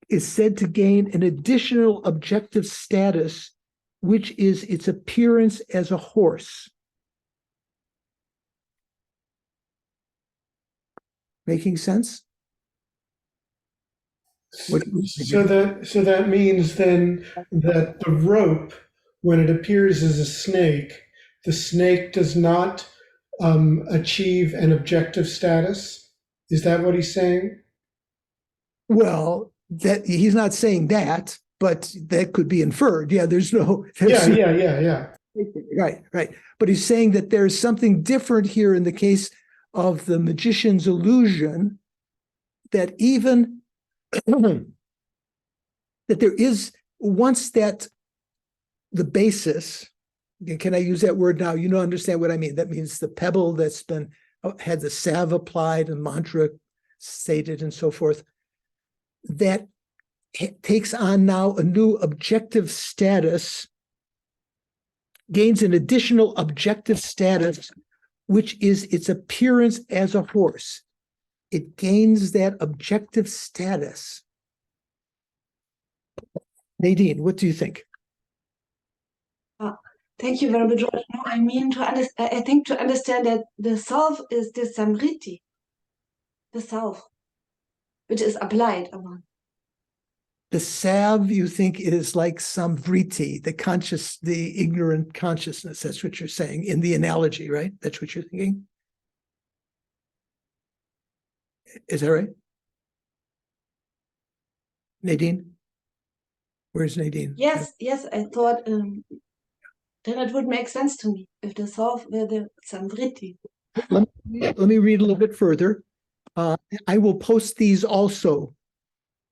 is said to gain an additional objective status, which is its appearance as a horse. Making sense? So that means then that the rope, when it appears as a snake, the snake does not achieve an objective status. Is that what he's saying? Well, that he's not saying that, but that could be inferred. Yeah, Yeah. Right. But he's saying that there's something different here in the case of the magician's illusion, that even that there is, once that the basis, can I use that word now? You understand what I mean. That means the pebble that's been had the salve applied and mantra stated and so forth, that takes on now a new objective status, gains an additional objective status, which is its appearance as a horse. It gains that objective status. Nadine, what do you think? Thank you very much. No, I mean I think to understand that the self is the samriti, the self, which is applied upon. The salve, you think, is like samvriti, the ignorant consciousness. That's what you're saying in the analogy, right? That's what you're thinking? Is that right? Nadine? Where's Nadine? Yes, I thought then it would make sense to me if the self were the samvriti. Let me read a little bit further. I will post these also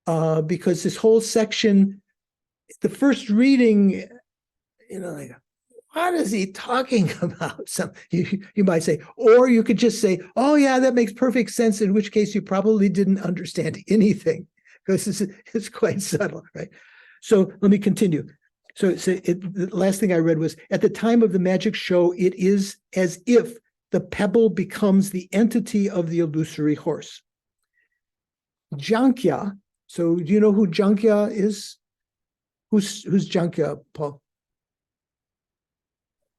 because this whole section, the first reading, like, what is he talking about? You might say, or you could just say, oh yeah, that makes perfect sense, in which case you probably didn't understand anything because it's quite subtle, right? So let me continue. So the last thing I read was, at the time of the magic show, it is as if the pebble becomes the entity of the illusory horse. Jankya, so do you know who Jankya is? Who's Jankya, Paul?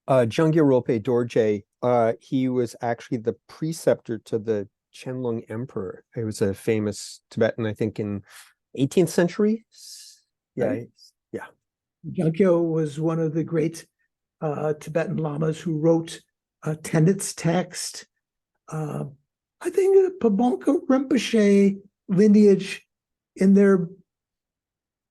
Jungya Rilpe Dorje, he was actually the preceptor to the Qianlong Emperor. He was a famous Tibetan, I think, in 18th century. Yeah, right. Yeah. Jankya was one of the great Tibetan lamas who wrote Tenet's text. I think Pabonka Rinpoche lineage in their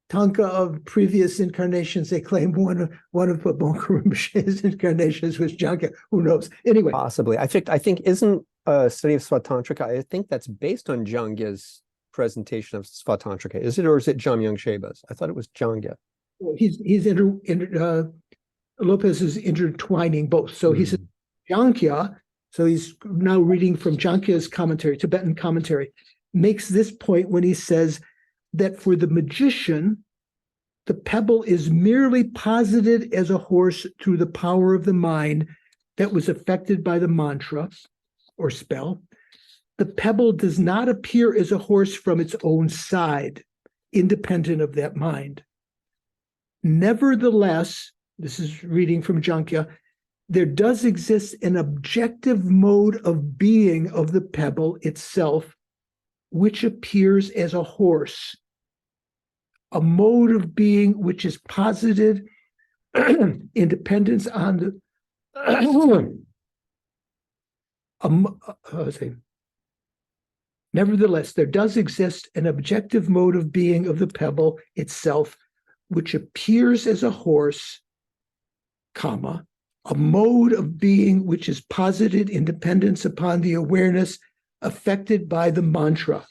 Tanka of previous incarnations. They claim one of Rinpoche's incarnations was Janka. Who knows? Anyway, Possibly. I think isn't a study of Svatantrika, I think that's based on Jangya's presentation of Svatantrika. Is it, or is it Jamyang Sheba's? I thought it was Jangya. he's Lopez is intertwining both. So he says Jankya, so he's now reading from Jankya's commentary, Tibetan commentary, makes this point when he says that for the magician, the pebble is merely posited as a horse through the power of the mind that was affected by the mantra or spell. The pebble does not appear as a horse from its own side, independent of that mind. Nevertheless, this is reading from Jankya, there does exist an objective mode of being of the pebble itself, which appears as a horse, a mode of being which is posited in dependence on the nevertheless, there does exist an objective mode of being of the pebble itself, which appears as a horse, comma, a mode of being which is posited in dependence upon the awareness affected by the mantra.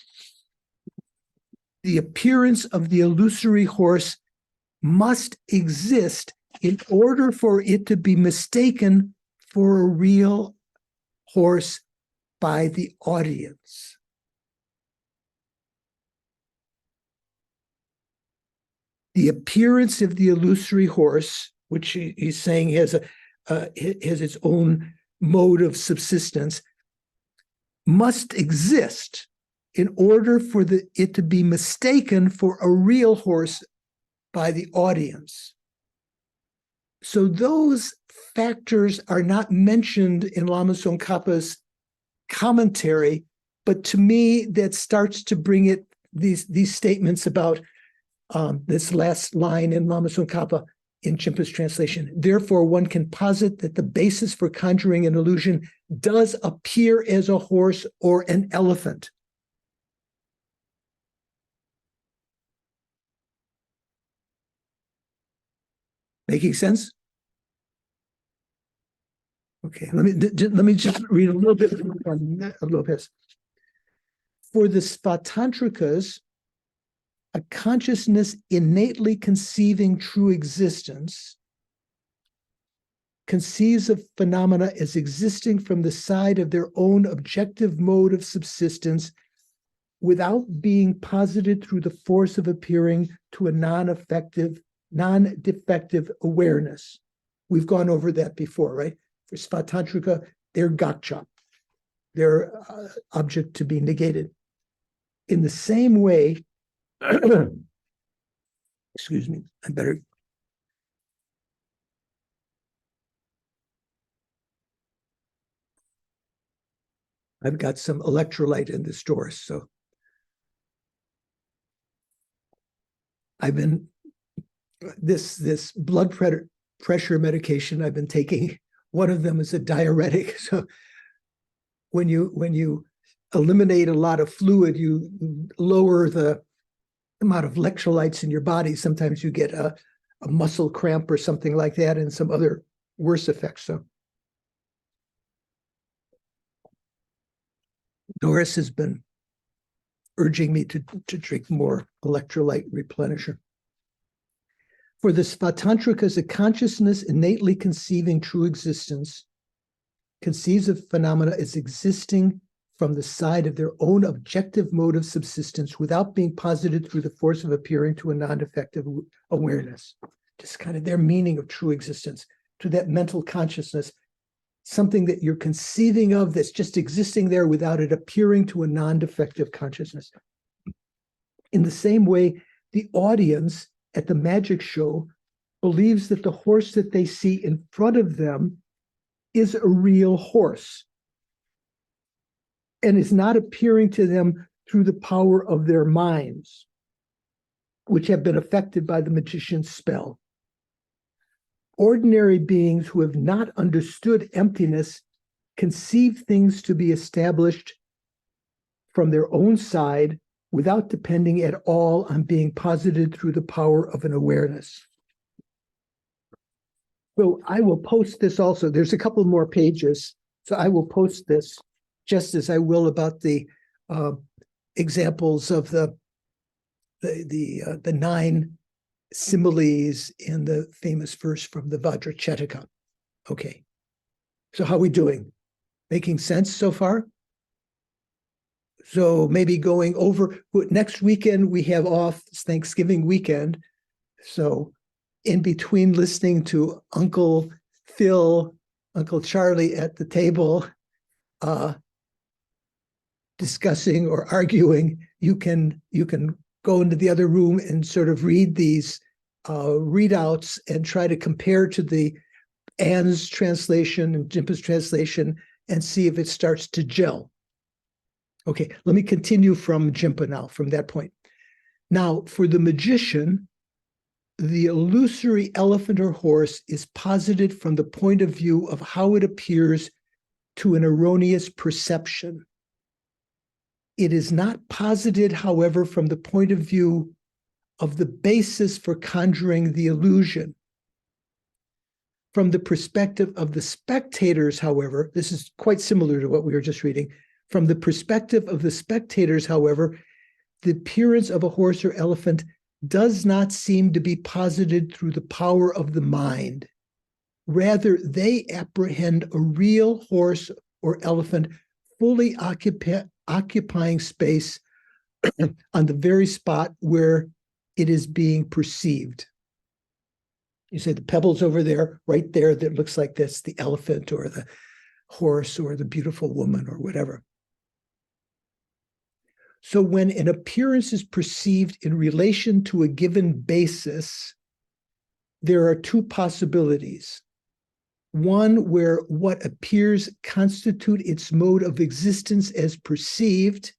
The appearance of the illusory horse must exist in order for it to be mistaken for a real horse by the audience. The appearance of the illusory horse, which he's saying has its own mode of subsistence, must exist in order for it to be mistaken for a real horse by the audience. So those factors are not mentioned in Lama Tsongkhapa's commentary, but to me that starts to bring it these statements about this last line in Lama Tsongkhapa in Chimpa's translation. Therefore, one can posit that the basis for conjuring an illusion does appear as a horse or an elephant. Making sense? Okay, let me just read a little bit on Lopez. For the Svatantrikas, a consciousness innately conceiving true existence conceives of phenomena as existing from the side of their own objective mode of subsistence without being posited through the force of appearing to a non-defective awareness. We've gone over that before, right? For Svatantrika, they're gotcha. They're object to be negated. In the same way, excuse me, I better. I've got some electrolyte in the store, so I've been this blood pressure medication I've been taking. One of them is a diuretic. So when you eliminate a lot of fluid, you lower the amount of electrolytes in your body. Sometimes you get a muscle cramp or something like that, and some other worse effects. So Doris has been urging me to drink more electrolyte replenisher. For the Svatantrikas, a consciousness innately conceiving true existence conceives of phenomena as existing from the side of their own objective mode of subsistence without being posited through the force of appearing to a non-defective awareness. Just kind of their meaning of true existence, to that mental consciousness, something that you're conceiving of that's just existing there without it appearing to a non-defective consciousness. In the same way, the audience at the magic show believes that the horse that they see in front of them is a real horse and is not appearing to them through the power of their minds, which have been affected by the magician's spell. Ordinary beings who have not understood emptiness conceive things to be established from their own side without depending at all on being posited through the power of an awareness. So I will post this also. There's a couple more pages. So I will post this just as I will about the examples of the 9 similes in the famous verse from the Vajracetaka. Okay. So how are we doing? Making sense so far? So maybe going over, next weekend we have off, it's Thanksgiving weekend. So in between listening to Uncle Phil, Uncle Charlie at the table, discussing or arguing, you can go into the other room and sort of read these readouts and try to compare to the Anne's translation and Jimpa's translation and see if it starts to gel. Okay, let me continue from Jimpa now, from that point. Now, for the magician, the illusory elephant or horse is posited from the point of view of how it appears to an erroneous perception. It is not posited, however, from the point of view of the basis for conjuring the illusion. From the perspective of the spectators, however, this is quite similar to what we were just reading. From the perspective of the spectators, however, the appearance of a horse or elephant does not seem to be posited through the power of the mind. Rather, they apprehend a real horse or elephant fully occupying space on the very spot where it is being perceived. You say the pebble's over there, right there, that looks like this, the elephant or the horse or the beautiful woman or whatever. So when an appearance is perceived in relation to a given basis, there are 2 possibilities. One where what appears constitute its mode of existence as perceived,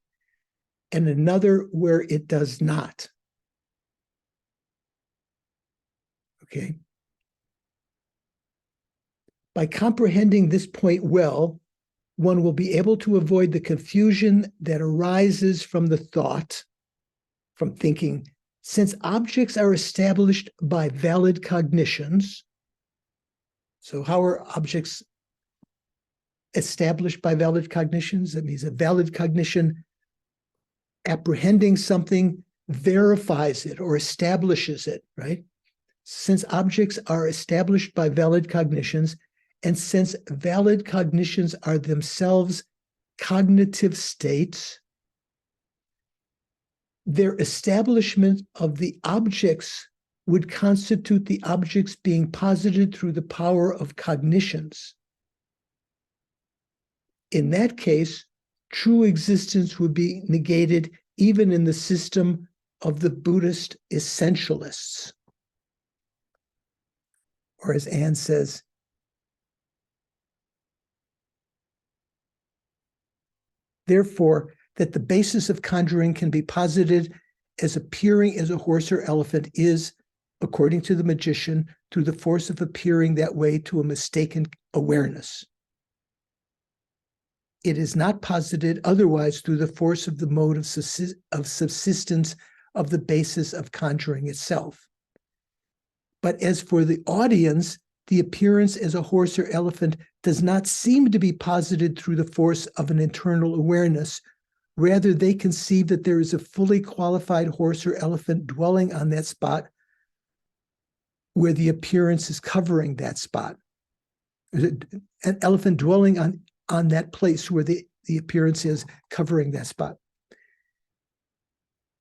and another where it does not. Okay. By comprehending this point well, one will be able to avoid the confusion that arises from the thought, from thinking, since objects are established by valid cognitions. So how are objects established by valid cognitions? That means a valid cognition apprehending something verifies it or establishes it, right? Since objects are established by valid cognitions, and since valid cognitions are themselves cognitive states, their establishment of the objects would constitute the objects being posited through the power of cognitions. In that case, true existence would be negated even in the system of the Buddhist essentialists. Or as Anne says, therefore, that the basis of conjuring can be posited as appearing as a horse or elephant is, according to the magician, through the force of appearing that way to a mistaken awareness. It is not posited otherwise through the force of the mode of subsistence of the basis of conjuring itself. But as for the audience, the appearance as a horse or elephant does not seem to be posited through the force of an internal awareness. Rather, they conceive that there is a fully qualified horse or elephant dwelling on that spot where the appearance is covering that spot. An elephant dwelling on that place where the appearance is covering that spot.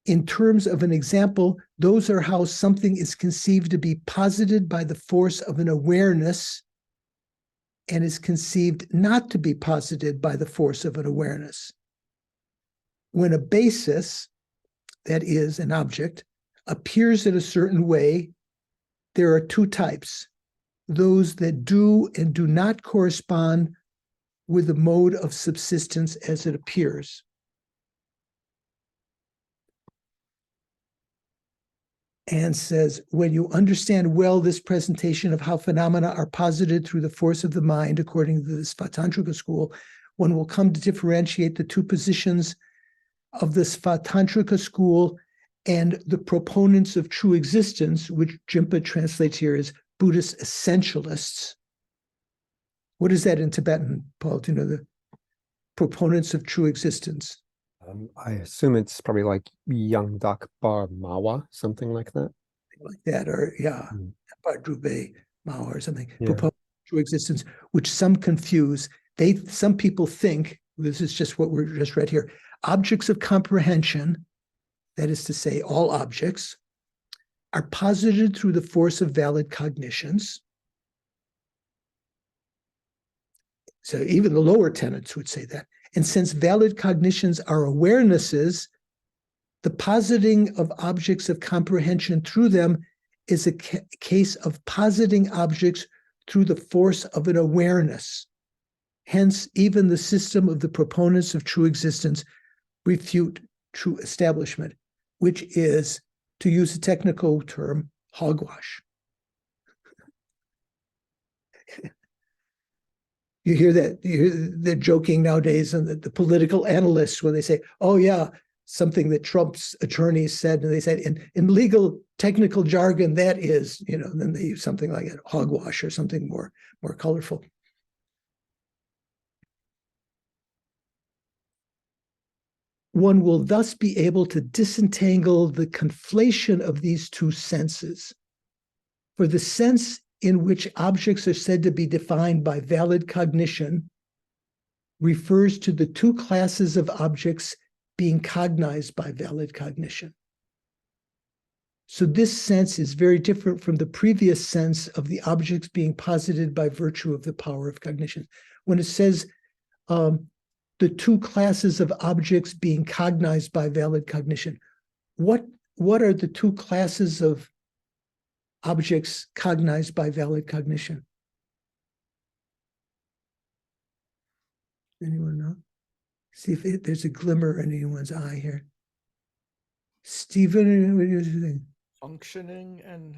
In terms of an example, those are how something is conceived to be posited by the force of an awareness and is conceived not to be posited by the force of an awareness. When a basis, that is, an object, appears in a certain way, there are 2 types: those that do and do not correspond with the mode of subsistence as it appears. Anne says, when you understand well this presentation of how phenomena are posited through the force of the mind, according to the Svatantrika school, one will come to differentiate the 2 positions of the Svatantrika school and the proponents of true existence, which Jimpa translates here as Buddhist essentialists. What is that in Tibetan, Paul? Do you know the proponents of true existence? I assume it's probably like Yangdak Bar Mawa, something like that. Like that, or yeah, Drube Mao or something. Yeah. Proponents of true existence, which some confuse. Some people think, this is just what we're just read here, objects of comprehension, that is to say, all objects, are posited through the force of valid cognitions. So even the lower tenets would say that. And since valid cognitions are awarenesses, the positing of objects of comprehension through them is a case of positing objects through the force of an awareness. Hence, even the system of the proponents of true existence refute true establishment, which is, to use a technical term, hogwash. You hear that, they're joking nowadays, and the political analysts, when they say, oh yeah, something that Trump's attorneys said, and they said, in legal technical jargon, that is, then they use something like it, hogwash or something more colorful. One will thus be able to disentangle the conflation of these two senses. For the sense in which objects are said to be defined by valid cognition refers to the two classes of objects being cognized by valid cognition. So this sense is very different from the previous sense of the objects being posited by virtue of the power of cognition. When it says the two classes of objects being cognized by valid cognition, what are the two classes of objects cognized by valid cognition? Anyone know? See if there's a glimmer in anyone's eye here. Stephen, what do you think? Functioning and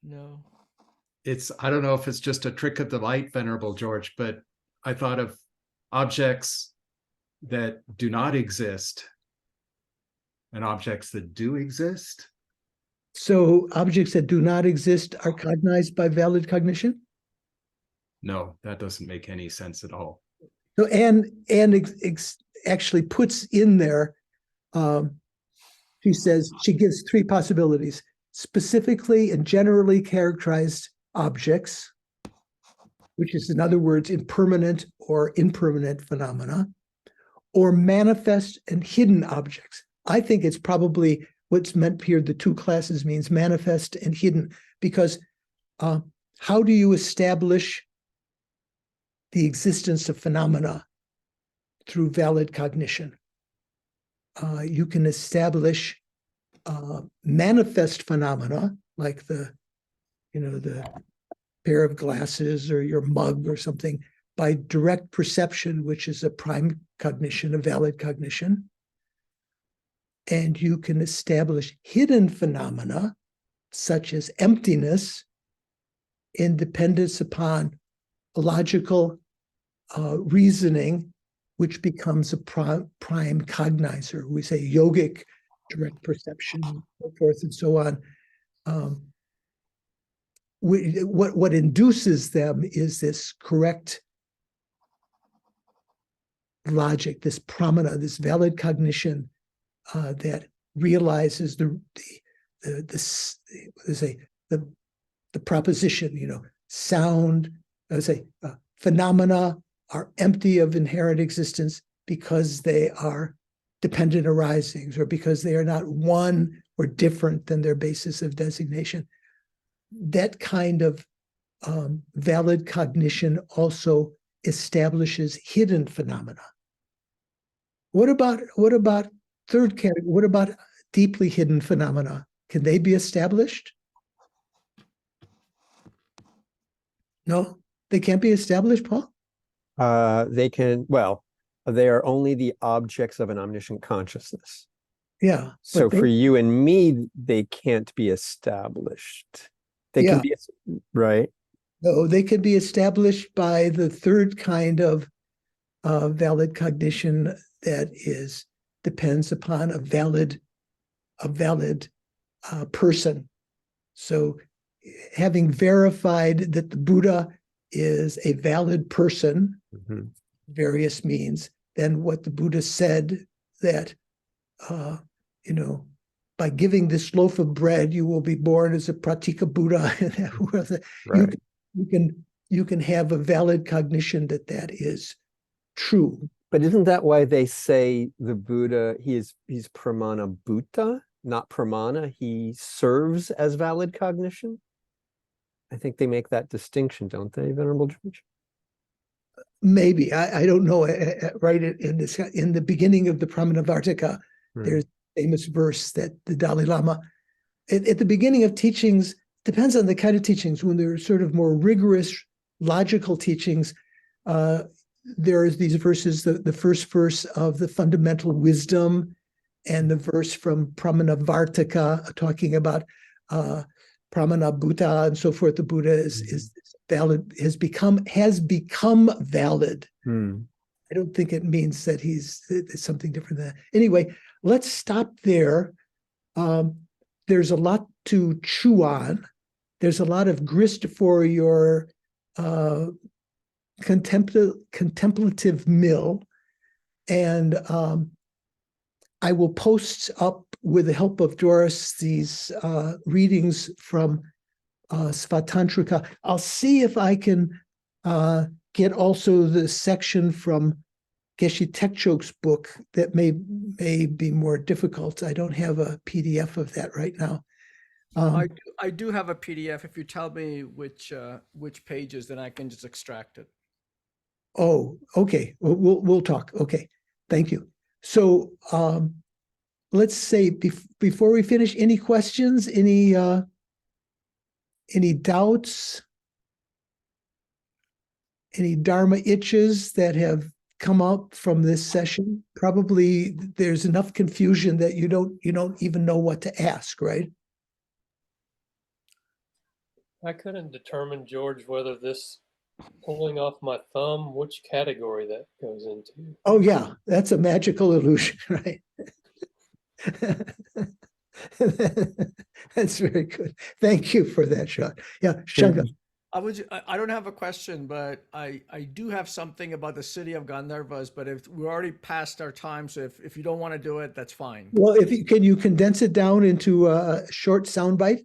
no. I don't know if it's just a trick of the light, Venerable George, but I thought of objects that do not exist and objects that do exist. So objects that do not exist are cognized by valid cognition? No, that doesn't make any sense at all. So Anne actually puts in there, she says, she gives three possibilities: specifically and generally characterized objects, which is in other words, impermanent or impermanent phenomena, or manifest and hidden objects. I think it's probably what's meant here, the two classes means manifest and hidden, because how do you establish the existence of phenomena through valid cognition? You can establish manifest phenomena, like the pair of glasses or your mug or something, by direct perception, which is a prime cognition, a valid cognition. And you can establish hidden phenomena, such as emptiness, in dependence upon logical reasoning, which becomes a prime cognizer. We say yogic direct perception, and so forth and so on. What induces them is this correct logic, this pramana, this valid cognition that realizes the proposition. Sound. Phenomena are empty of inherent existence because they are dependent arisings, or because they are not one or different than their basis of designation. That kind of valid cognition also establishes hidden phenomena. What about third category? What about deeply hidden phenomena? Can they be established? No, they can't be established, Paul? They can, well, they are only the objects of an omniscient consciousness. Yeah. So for you and me, they can't be established. They can be, right? No, they can be established by the third kind of valid cognition, that is depends upon a valid person. So having verified that the Buddha is a valid person, various means, then what the Buddha said that, by giving this loaf of bread, you will be born as a pratika Buddha. Right. You can have a valid cognition that that is true. But isn't that why they say the Buddha, he's pramana bhuta, not pramana? He serves as valid cognition? I think they make that distinction, don't they, Venerable George? Maybe, I don't know. Right in the beginning of the Pramanavartika, there's a famous verse that the Dalai Lama, at the beginning of teachings, depends on the kind of teachings. When they're sort of more rigorous, logical teachings, there's these verses, the first verse of the fundamental wisdom, and the verse from Pramanavartika talking about Pramana Bhuta and so forth. The Buddha is valid, has become valid. I don't think it means that it's something different than that. Anyway, let's stop there. There's a lot to chew on. There's a lot of grist for your contemplative mill. And I will post up, with the help of Doris, these readings from Svatantrika. I'll see if I can get also the section from Geshe Tekchok's book that may be more difficult. I don't have a PDF of that right now. I do have a PDF. If you tell me which pages, then I can just extract it. Oh, okay. We'll talk. Okay, thank you. So let's say before we finish, any questions? Any doubts? Any dharma itches that have come up from this session? Probably there's enough confusion that you don't even know what to ask, right? I couldn't determine, George, whether this pulling off my thumb, which category that goes into. Oh yeah, that's a magical illusion, right? That's very good. Thank you for that, Sean. Yeah, Shankar. I don't have a question, but I do have something about the city of Gandharvas, but if we're already past our time, so if you don't want to do it, that's fine. Well, can you condense it down into a short soundbite?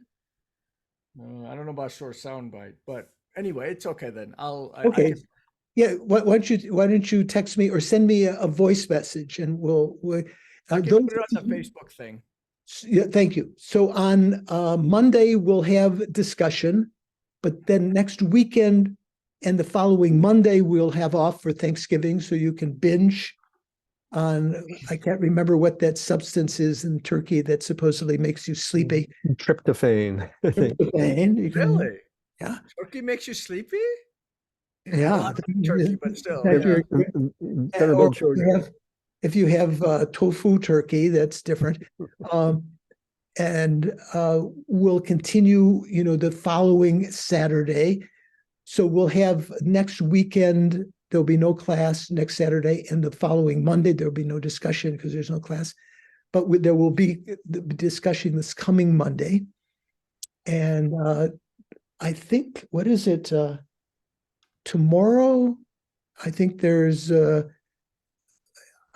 I don't know about short soundbite, but anyway, it's okay then. Okay. Yeah. Why don't you text me or send me a voice message, and we'll I can put it on the Facebook thing. Yeah, thank you. So on Monday we'll have discussion, but then next weekend and the following Monday we'll have off for Thanksgiving, so you can binge on, I can't remember what that substance is in Turkey that supposedly makes you sleepy. Tryptophan, I think. Tryptophan. Really? Yeah. Turkey makes you sleepy? Yeah. Well, turkey, but still. Venerable George. If you have tofu turkey, that's different. And we'll continue, the following Saturday. So we'll have next weekend, there'll be no class next Saturday, and the following Monday, there'll be no discussion because there's no class. But there will be the discussion this coming Monday. And I think, what is it? Tomorrow, I think there's,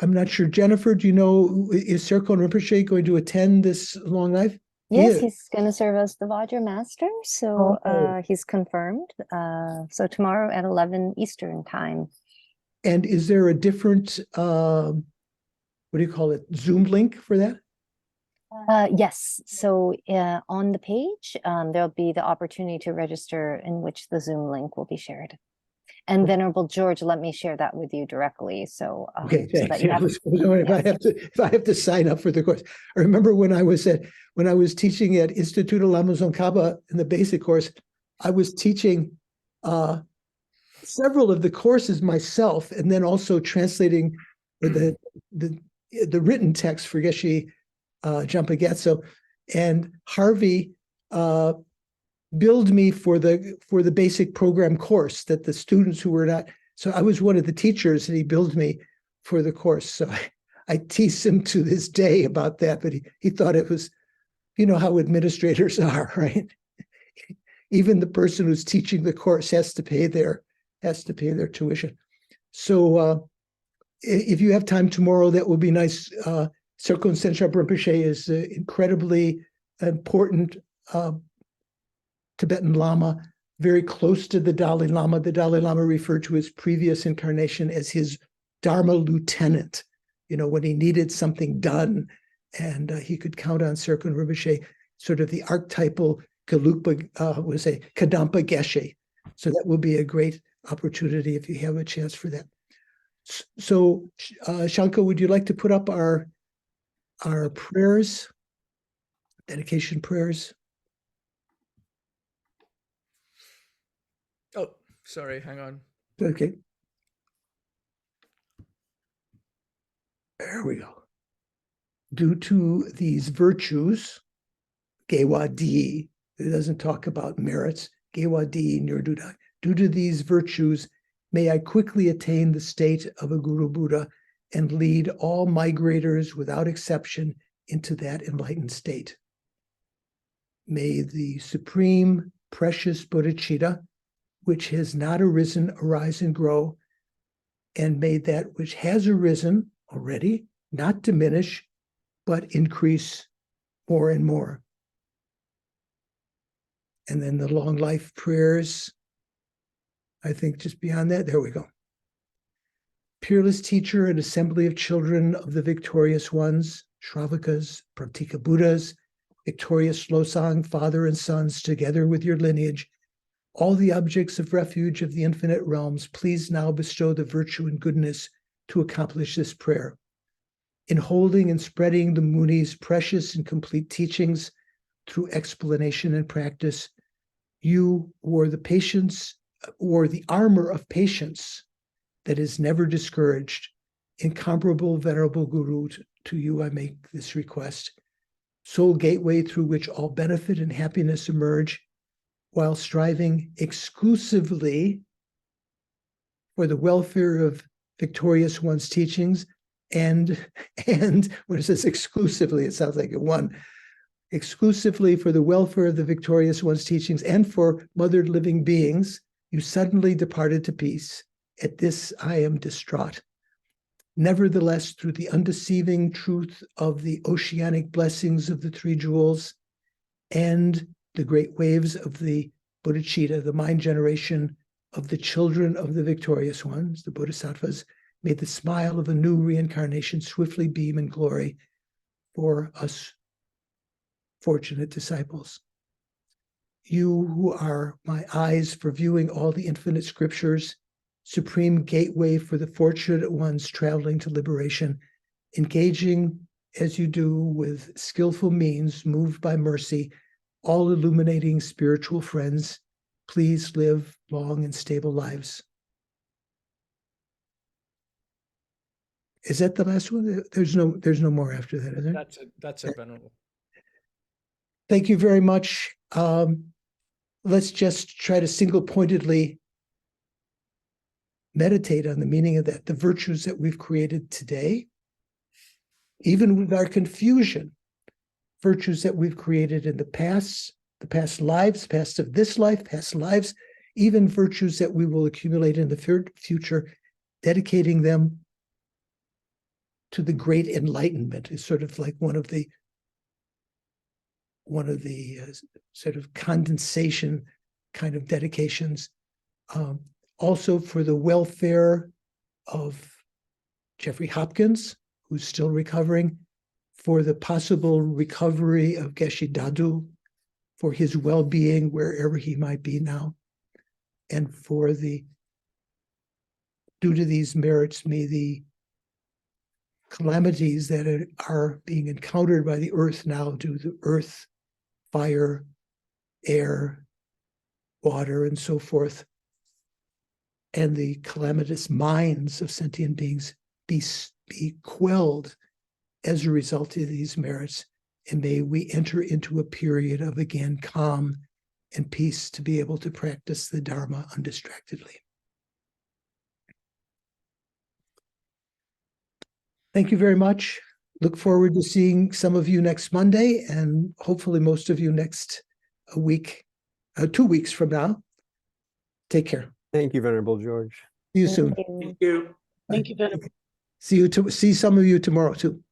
I'm not sure. Jennifer, do you know, is Serkon Rinpoche going to attend this long life? Yes, he's going to serve as the Vajra Master. So he's confirmed. So tomorrow at 11 Eastern time. And is there a different, what do you call it, Zoom link for that? Yes. So on the page, there'll be the opportunity to register in which the Zoom link will be shared. And Venerable George, let me share that with you directly. So, okay, so that you have, if I have to sign up for the course. I remember when I was teaching at Instituto Lama Khapa in the basic course, I was teaching several of the courses myself, and then also translating the written text for Geshe Jampagetso. And Harvey billed me for the basic program course that the students who were not, so I was one of the teachers and he billed me for the course. So I tease him to this day about that, but he thought it was, you know how administrators are, right? Even the person who's teaching the course has to pay their tuition. So if you have time tomorrow, that would be nice. Serkon Senshab Rinpoche is an incredibly important Tibetan Lama, very close to the Dalai Lama. The Dalai Lama referred to his previous incarnation as his Dharma lieutenant, you know, when he needed something done, and he could count on Serkon Rinpoche, sort of the archetypal Kadampa Geshe. So that will be a great opportunity if you have a chance for that. So, Shanka, would you like to put up our prayers, dedication prayers? Oh, sorry, hang on. Okay. There we go. Due to these virtues, Gewa Di, it doesn't talk about merits, Gewa Di Nirduda. Due to these virtues, may I quickly attain the state of a Guru Buddha and lead all migrators without exception into that enlightened state. May the supreme precious bodhicitta, which has not arisen, arise and grow, and may that which has arisen already not diminish, but increase more and more. And then the long life prayers, I think just beyond that, there we go. Peerless teacher and assembly of children of the victorious ones, Shravakas, Pratika Buddhas, victorious Losang, father and sons, together with your lineage, all the objects of refuge of the infinite realms, please now bestow the virtue and goodness to accomplish this prayer. In holding and spreading the Muni's precious and complete teachings through explanation and practice, you wore the patience, wore the armor of patience that is never discouraged. Incomparable, venerable Guru, to you I make this request. Sole gateway through which all benefit and happiness emerge, while striving exclusively for the welfare of victorious one's teachings, and when it says exclusively, it sounds like a one, exclusively for the welfare of the victorious one's teachings and for mothered living beings, you suddenly departed to peace. At this I am distraught. Nevertheless, through the undeceiving truth of the oceanic blessings of the three jewels and the great waves of the bodhicitta, the mind generation of the children of the victorious ones, the bodhisattvas, may the smile of a new reincarnation swiftly beam in glory for us fortunate disciples. You who are my eyes for viewing all the infinite scriptures, supreme gateway for the fortunate ones traveling to liberation, engaging as you do with skillful means, moved by mercy, all illuminating spiritual friends, please live long and stable lives. Is that the last one? There's no more after that, is there? That's it, Venerable. Thank you very much. Let's just try to single-pointedly meditate on the meaning of that, the virtues that we've created today, even with our confusion, virtues that we've created in the past lives, past of this life, past lives, even virtues that we will accumulate in the future, dedicating them to the great enlightenment is sort of like one of the sort of condensation kind of dedications. Also for the welfare of Jeffrey Hopkins, who's still recovering, for the possible recovery of Geshe Dadu, for his well-being wherever he might be now, and for due to these merits, may the calamities that are being encountered by the earth now due to earth, fire, air, water, and so forth, and the calamitous minds of sentient beings be quelled as a result of these merits, and may we enter into a period of, again, calm and peace to be able to practice the Dharma undistractedly. Thank you very much. Look forward to seeing some of you next Monday and hopefully most of you next week, 2 weeks from now. Take care. Thank you, Venerable George. See you soon. Thank you. See some of you tomorrow too.